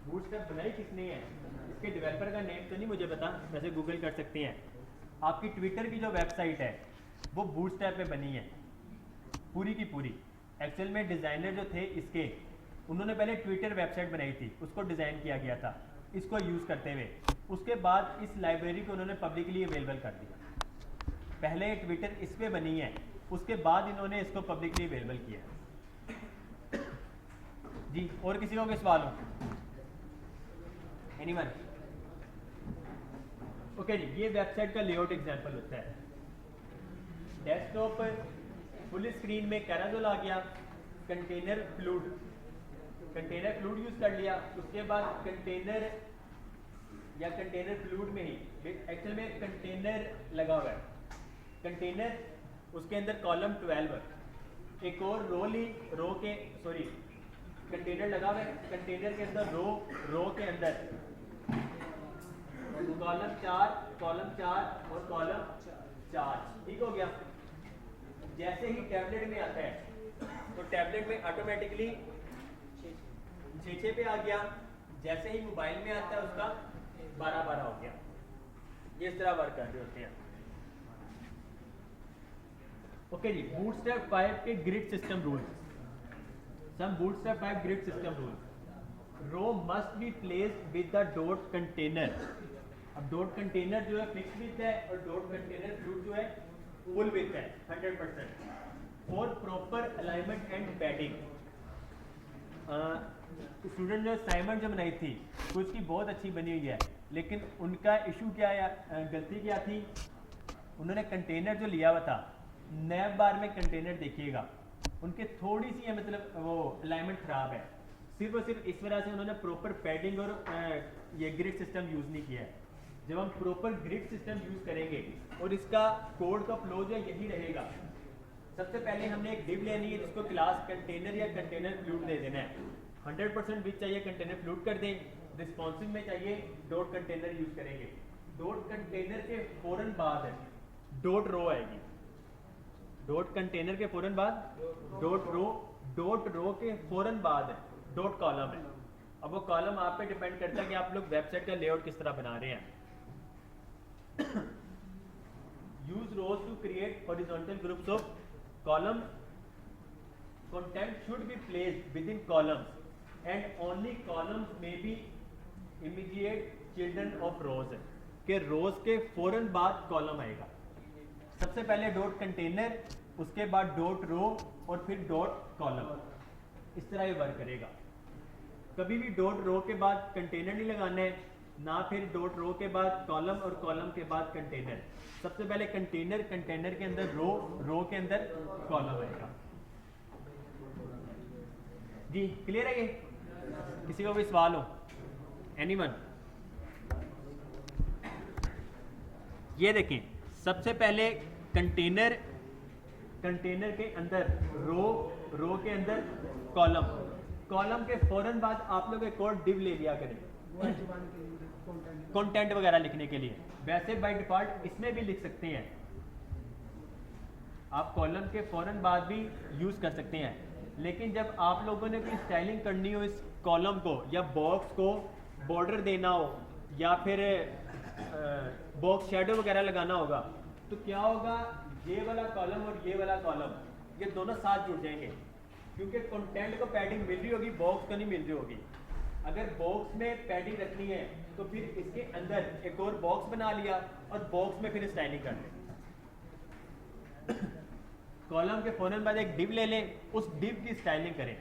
बूटस्ट्रैप बनाई किसने है? इसके डेवलपर का नेम तो नहीं मुझे पता, वैसे गूगल कर सकते हैं। आपकी ट्विटर की जो वेबसाइट है वो बूटस्ट्रैप में बनी है पूरी की पूरी। एक्चुअल में डिज़ाइनर जो थे इसके, उन्होंने पहले ट्विटर वेबसाइट बनाई थी, उसको डिज़ाइन किया गया था इसको यूज़ करते हुए। उसके बाद इस लाइब्रेरी को उन्होंने पब्लिकली अवेलेबल कर दिया। पहले ट्विटर इस पे बनी है, उसके बाद इन्होंने इसको पब्लिकली अवेलेबल किया। जी और किसी को कोई सवाल हो? एनीवन? ओके जी, ये वेबसाइट का लेआउट एग्जांपल होता है। डेस्कटॉप फुल स्क्रीन में कैराजोल आ गया, कंटेनर फ्लूड यूज़ कर लिया। उसके बाद कंटेनर या कंटेनर फ्लूड में ही एक्चुअल में कंटेनर लगा हुआ है, कंटेनर उसके अंदर कॉलम 12 है, एक और कंटेनर लगा हुआ है, कंटेनर के अंदर रो के अंदर कॉलम 4 और कॉलम 4, ठीक हो गया। जैसे ही टैबलेट में आता है तो टैबलेट में ऑटोमेटिकली 6 पे आ गया। जैसे ही मोबाइल में आता है उसका 12 हो गया। ये इस तरह वर्क कर रहे होते हैं। ओके जी, बूटस्ट्रैप 5 के grid system rules. Some Bootstrap 5 grid system rules. Row must be placed with the dot container. अब डॉट कंटेनर जो है फिक्स विथ है और डॉट कंटेनर फ्लूड जो है फुल विथ है 100% for proper alignment and padding. Student जो assignment जो बनाई थी तो उसकी बहुत अच्छी बनी हुई है, लेकिन उनका इशू क्या है, गलती क्या थी, उन्होंने कंटेनर जो लिया हुआ था नैब बार में कंटेनर देखिएगा उनके थोड़ी सी है, मतलब वो अलाइनमेंट ख़राब है। सिर्फ और सिर्फ इस वजह से उन्होंने प्रॉपर पैडिंग और ये ग्रिड सिस्टम यूज़ नहीं किया है। जब हम प्रॉपर ग्रिड सिस्टम यूज़ करेंगे और इसका कोड का फ्लो जो यही रहेगा, सबसे पहले हमने एक डिव लेनी है जिसको क्लास कंटेनर या कंटेनर फ्लूड दे देना है। 100% विच चाहिए कंटेनर फ्लूड कर दें, रिस्पॉन्सिव में चाहिए डॉट कंटेनर यूज करेंगे। डॉट कंटेनर के फौरन बाद है डॉट रो आएगी। डॉट कंटेनर के फौरन बाद डॉट रो के फौरन बाद डॉट कॉलम है। अब वो कॉलम आप पे डिपेंड करता है कि आप लोग वेबसाइट का लेआउट किस तरह बना रहे हैं। Use rows to create horizontal groups of column. Content should be placed within columns and only columns may be immediate children of rows है कि रोज के फौरन बाद कॉलम आएगा। सबसे पहले डॉट कंटेनर, उसके बाद डॉट रो और फिर डॉट कॉलम। इस तरह ये वर्क करेगा। कभी भी डॉट रो के बाद कंटेनर नहीं लगाना है, ना फिर डॉट रो के बाद कॉलम और कॉलम के बाद कंटेनर। सबसे पहले कंटेनर, कंटेनर के अंदर रो, रो के अंदर कॉलम आएगा। जी क्लियर है ये? किसी को कोई सवाल हो? एनीवन? ये देखें, सबसे पहले कंटेनर, कंटेनर के अंदर रो, रो के अंदर कॉलम, कॉलम के फौरन बाद आप लोग एक और डिव ले लिया करें कंटेंट वगैरह लिखने के लिए। वैसे बाय डिफॉल्ट इसमें भी लिख सकते हैं आप, कॉलम के फौरन बाद भी यूज कर सकते हैं। लेकिन जब आप लोगों ने कोई स्टाइलिंग करनी हो इस कॉलम को या बॉक्स को, बॉर्डर देना हो या फिर बॉक्स शेडो वगैरह लगाना होगा, तो क्या होगा, ये वाला कॉलम और ये वाला कॉलम ये दोनों साथ जुड़ जाएंगे, क्योंकि कंटेंट को पैडिंग मिल रही होगी, बॉक्स को नहीं मिल रही होगी। अगर बॉक्स में पैडिंग रखनी है तो फिर इसके अंदर एक और बॉक्स बना लिया और बॉक्स में फिर स्टाइलिंग कर लें। कॉलम के फौरन बाद एक डिव ले लें, उस डिव की स्टाइलिंग करें,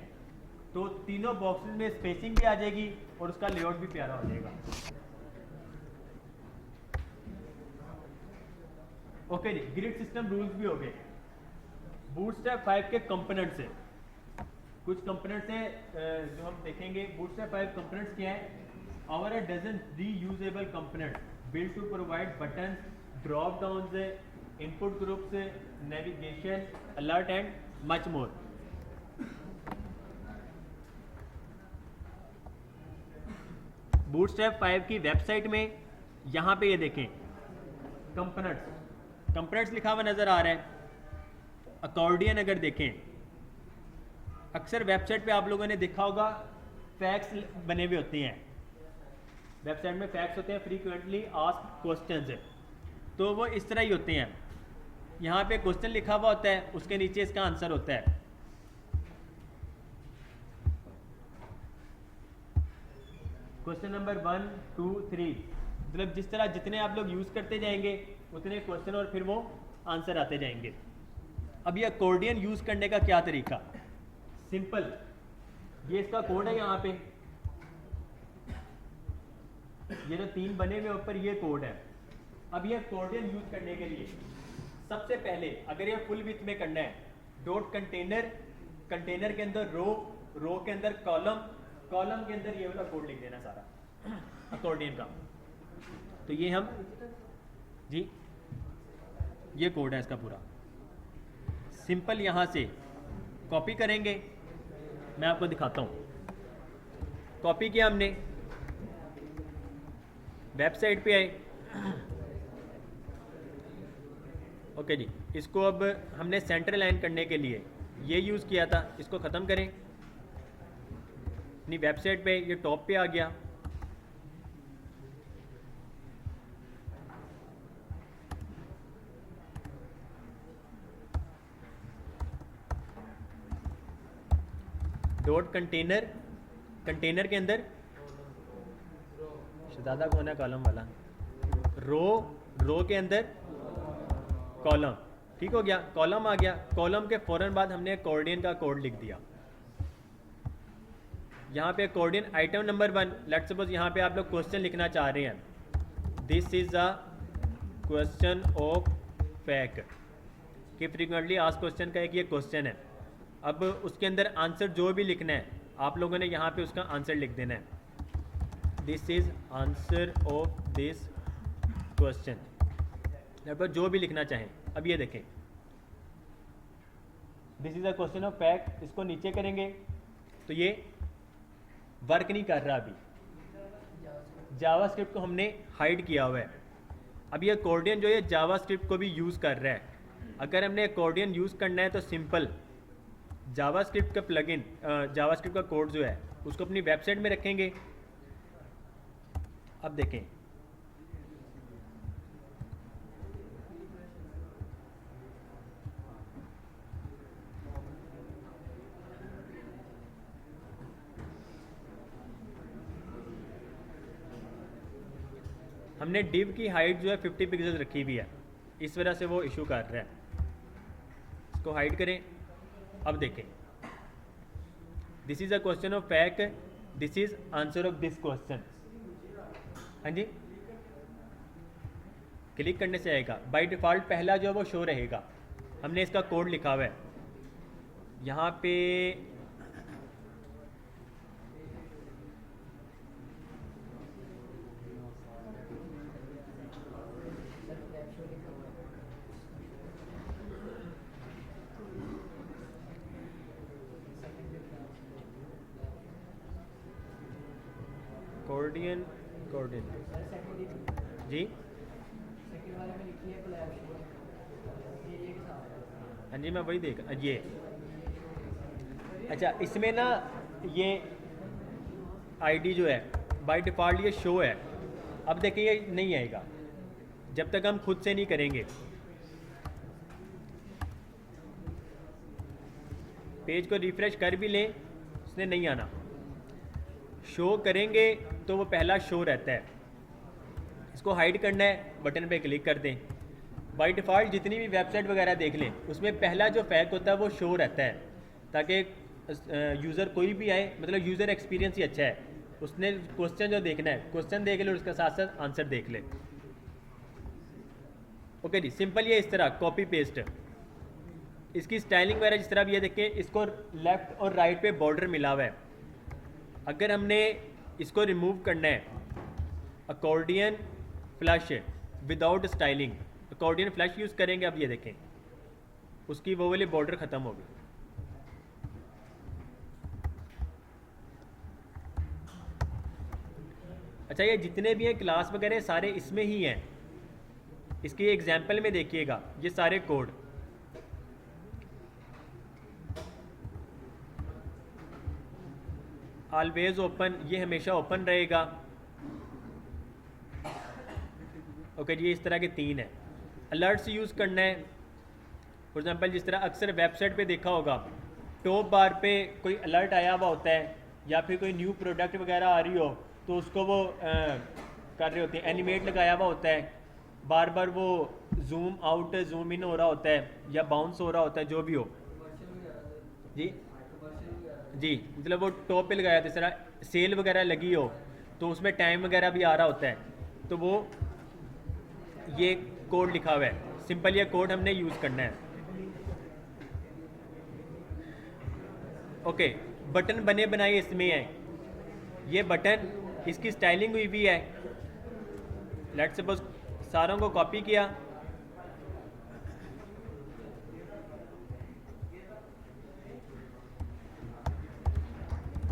तो तीनों बॉक्सेस में स्पेसिंग भी आ जाएगी और उसका लेआउट भी प्यारा हो जाएगा। ओके जी, ग्रिड सिस्टम रूल्स भी हो गए। बूटस्ट्रैप 5 के कंपोनेंट्स है, कुछ कंपोनेंट्स हैं जो हम देखेंगे। बूटस्ट्रैप 5 कंपोनेंट्स क्या है? Our a dozen reusable components built to provide buttons, drop downs, input groups, navigation, alert and much more. Bootstrap 5 की वेबसाइट में यहाँ पे ये देखें कंपोनेंट्स, कंपोनेंट्स लिखा हुआ नजर आ रहा है। अकॉर्डियन अगर देखें, अक्सर वेबसाइट पे आप लोगों ने देखा होगा फैक्ट्स बने हुए होते हैं, वेबसाइट में फैक्ट्स होते हैं, फ्रीक्वेंटली आस्क्ड क्वेश्चंस है, तो वो इस तरह ही होते हैं। यहाँ पे क्वेश्चन लिखा हुआ होता है, उसके नीचे इसका आंसर होता है। क्वेश्चन नंबर 1, 2, 3, मतलब जिस तरह जितने आप लोग यूज़ करते जाएंगे उतने क्वेश्चन और फिर वो आंसर आते जाएंगे। अब ये अकॉर्डियन यूज़ करने का क्या तरीका? सिंपल, ये इसका कोड है, यहाँ पे ये जो 3 बने हुए ऊपर ये कोड है। अब ये अकॉर्डियन यूज करने के लिए सबसे पहले अगर ये फुल विड्थ में करना है, डॉट कंटेनर, कंटेनर के अंदर रो, रो के अंदर कॉलम, कॉलम के अंदर ये वाला कोड लिख देना सारा अकॉर्डियन का। तो ये हम जी, ये कोड है इसका पूरा। सिंपल यहाँ से कॉपी करेंगे, मैं आपको दिखाता हूँ। कॉपी किया हमने, वेबसाइट पे आए, ओके जी। इसको अब हमने सेंटर लाइन करने के लिए ये यूज़ किया था, इसको ख़त्म करें। नहीं, वेबसाइट पे ये टॉप पे आ गया। डॉट कंटेनर, कंटेनर के अंदर ज़्यादा कौन है कॉलम वाला, रो, रो के अंदर कॉलम, ठीक हो गया, कॉलम आ गया। कॉलम के फौरन बाद हमने अकॉर्डियन का कोड लिख दिया। यहाँ पे accordion item number 1, let's suppose यहाँ पे आप लोग क्वेश्चन लिखना चाह रहे हैं, this is a question of fact, कि फ्रीक्वेंटली आस्क्ड क्वेश्चन का एक ये क्वेश्चन है। अब उसके अंदर आंसर जो भी लिखना है आप लोगों ने यहाँ पे उसका आंसर लिख देना है, this is answer of this question, लगभग जो भी लिखना चाहें। अब ये देखें, this is a question of fact, इसको नीचे करेंगे तो ये वर्क नहीं कर रहा अभी, जावास्क्रिप्ट को हमने हाइड किया हुआ है। अब ये अकॉर्डियन जो है जावास्क्रिप्ट को भी यूज़ कर रहा है। अगर हमने अकॉर्डियन यूज़ करना है तो सिंपल जावास्क्रिप्ट का प्लगइन, जावास्क्रिप्ट का कोड जो है उसको अपनी वेबसाइट में रखेंगे। अब देखें, हमने डिव की हाइट जो है 50 पिक्सल रखी हुई है, इस वजह से वो इशू कर रहा है। इसको हाइड करें। अब देखें, this is a question of fact, this is answer of this question. हाँ जी, क्लिक करने से आएगा। बाय डिफ़ॉल्ट पहला जो है वो शो रहेगा। हमने इसका कोड लिखा हुआ है यहाँ पे। कोर्डियन जी, हाँ जी, मैं वही देख ये। अच्छा, इसमें ना ये आईडी जो है बाय डिफ़ॉल्ट ये शो है। अब देखिए ये नहीं आएगा जब तक हम खुद से नहीं करेंगे। पेज को रिफ्रेश कर भी लें, उसने नहीं आना। शो करेंगे तो वो पहला शो रहता है। इसको हाइड करना है, बटन पे क्लिक कर दें। बाय डिफ़ॉल्ट जितनी भी वेबसाइट वगैरह देख लें, उसमें पहला जो फैक्ट होता है वो शो रहता है, ताकि यूज़र कोई भी आए, मतलब यूज़र एक्सपीरियंस ही अच्छा है। उसने क्वेश्चन जो देखना है क्वेश्चन देख ले और उसके साथ साथ आंसर देख ले। ओके जी, सिंपल ये इस तरह कॉपी पेस्ट। इसकी स्टाइलिंग वगैरह जिस तरह भी ये देखें, इसको लेफ़्ट और राइट पे बॉर्डर मिला हुआ है। अगर हमने इसको रिमूव करना है, accordion flash without styling, accordion flash use करेंगे। अब ये देखें, उसकी वो वाली बॉर्डर ख़त्म हो गई। अच्छा, ये जितने भी हैं क्लास वगैरह सारे इसमें ही हैं। इसके एग्जाम्पल में देखिएगा, ये सारे कोड। ऑलवेज ओपन, ये हमेशा ओपन रहेगा। ओके जी, इस तरह के 3 है। अलर्ट्स यूज़ करना है। फॉर एग्जांपल जिस तरह अक्सर वेबसाइट पे देखा होगा, टॉप बार पे कोई अलर्ट आया हुआ होता है, या फिर कोई न्यू प्रोडक्ट वगैरह आ रही हो तो उसको वो कर रहे होते हैं, एनिमेट लगाया हुआ होता है। बार बार वो जूम आउट जूम इन हो रहा होता है या बाउंस हो रहा होता है, जो भी हो जी जी, मतलब वो टॉप पे लगाया, जिस तरह सेल वगैरह लगी हो तो उसमें टाइम वगैरह भी आ रहा होता है, तो वो ये कोड लिखा हुआ है। सिंपल ये कोड हमने यूज़ करना है। ओके, बटन बने बनाए इसमें है। ये बटन, इसकी स्टाइलिंग हुई भी है। लेट्स सपोज सारों को कॉपी किया,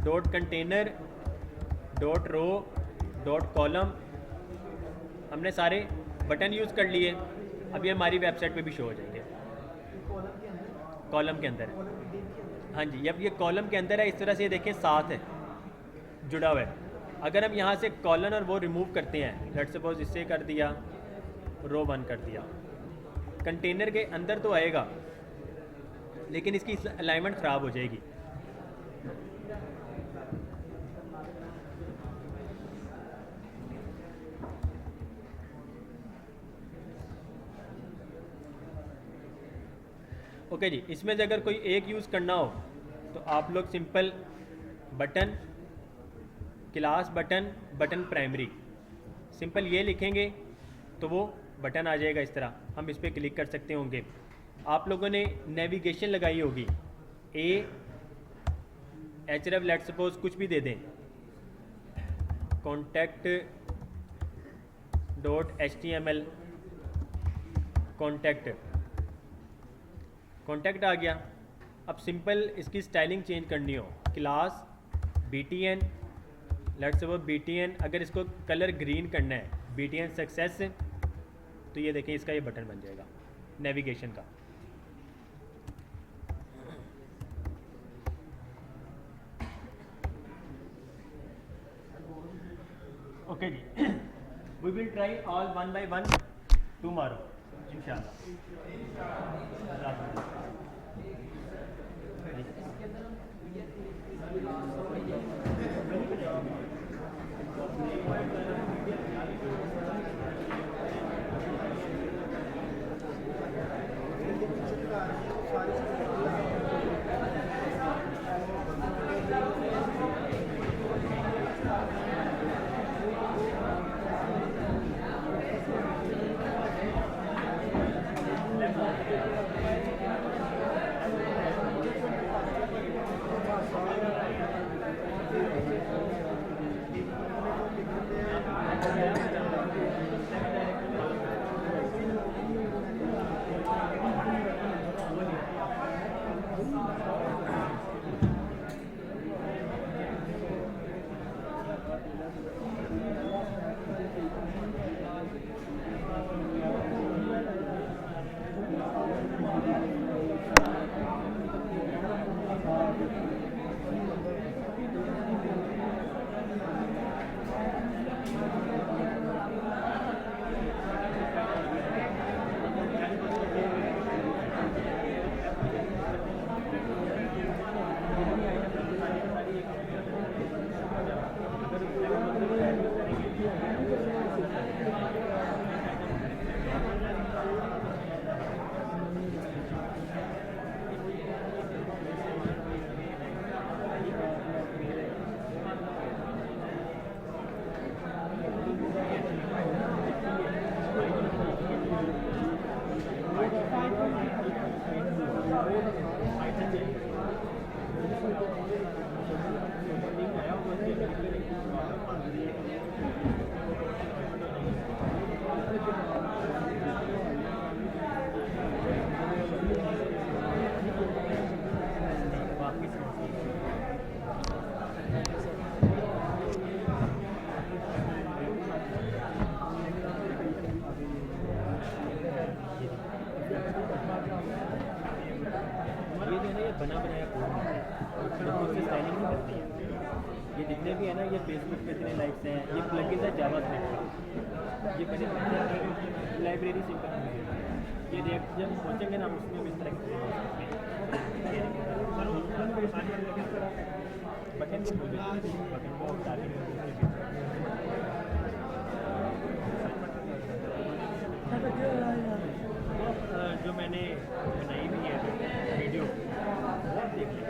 dot container dot row dot column, हमने सारे बटन यूज़ कर लिए। अब ये हमारी वेबसाइट पे भी शो हो जाएंगे। कॉलम के अंदर है, हाँ जी, अब ये कॉलम के अंदर है। इस तरह से ये देखें साथ है, जुड़ा हुआ है। अगर हम यहाँ से कॉलन और वो रिमूव करते हैं, लेट्स सपोज इससे कर दिया, रो 1 कर दिया, कंटेनर के अंदर तो आएगा लेकिन इसकी अलाइनमेंट ख़राब हो जाएगी। ओके जी, इसमें से अगर कोई एक यूज़ करना हो तो आप लोग simple button, class button, button primary, simple ये लिखेंगे तो वो बटन आ जाएगा। इस तरह हम इस पर क्लिक कर सकते होंगे। आप लोगों ने नेविगेशन लगाई होगी, href लेट्स सपोज कुछ भी दे दें, कॉन्टैक्ट .html, कॉन्टैक्ट आ गया। अब सिंपल इसकी स्टाइलिंग चेंज करनी हो, class btn let's suppose BTN, अगर इसको कलर ग्रीन करना है BTN सक्सेस, तो ये देखें इसका ये बटन बन जाएगा नेविगेशन का। ओके जी, we will try all one by one tomorrow बना बनाया कोड नहीं है, उसकी स्टाइलिंग नहीं करती है। ये जितने भी है ना, ये फेसबुक पे इतने लाइक्स हैं, ये प्लगइन है जावास्क्रिप्ट का, ये बड़े लाइब्रेरी सिंपल है। ये रिएक्ट जब पहुँचेंगे ना, उसमें भी इस तरह के बटन को बटन को डालेंगे जो मैंने बनाई हुई है वीडियो, वो आप देख लें,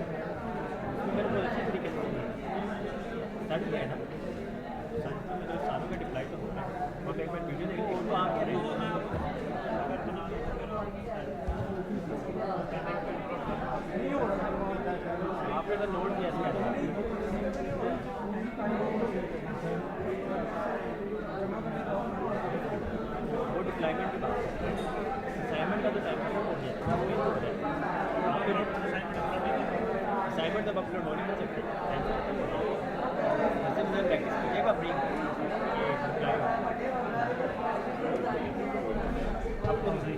उसमें मेरे को अच्छी तरीके से सर्च किया है ना, सर्च में मतलब सारों का डिप्लाई तो होता है, और एक बार वीडियो देख लें तो आप आपने तो नोट किया वो डिप्लॉयमेंट के बाद असाइनमेंट का तो टाइम हो गया, असाइनमेंट तब अपलोड हो नहीं सकते, वैसे मुझे प्रैक्टिस कीजिएगा फ्री आपको सही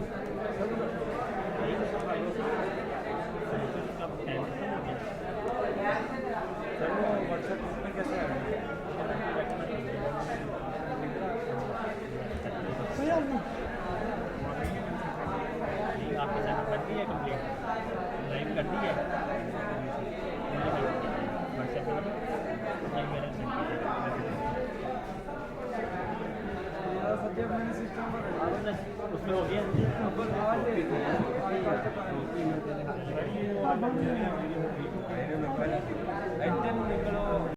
सर वो व्हाट्सएप ग्रुप में कैसे आएगा? आपके साथ कर दी है कंप्लीट, लाइव कर दी है व्हाट्सएप पर सब्जेक्ट मैंने सिस्टम उसमें हो गया निकलो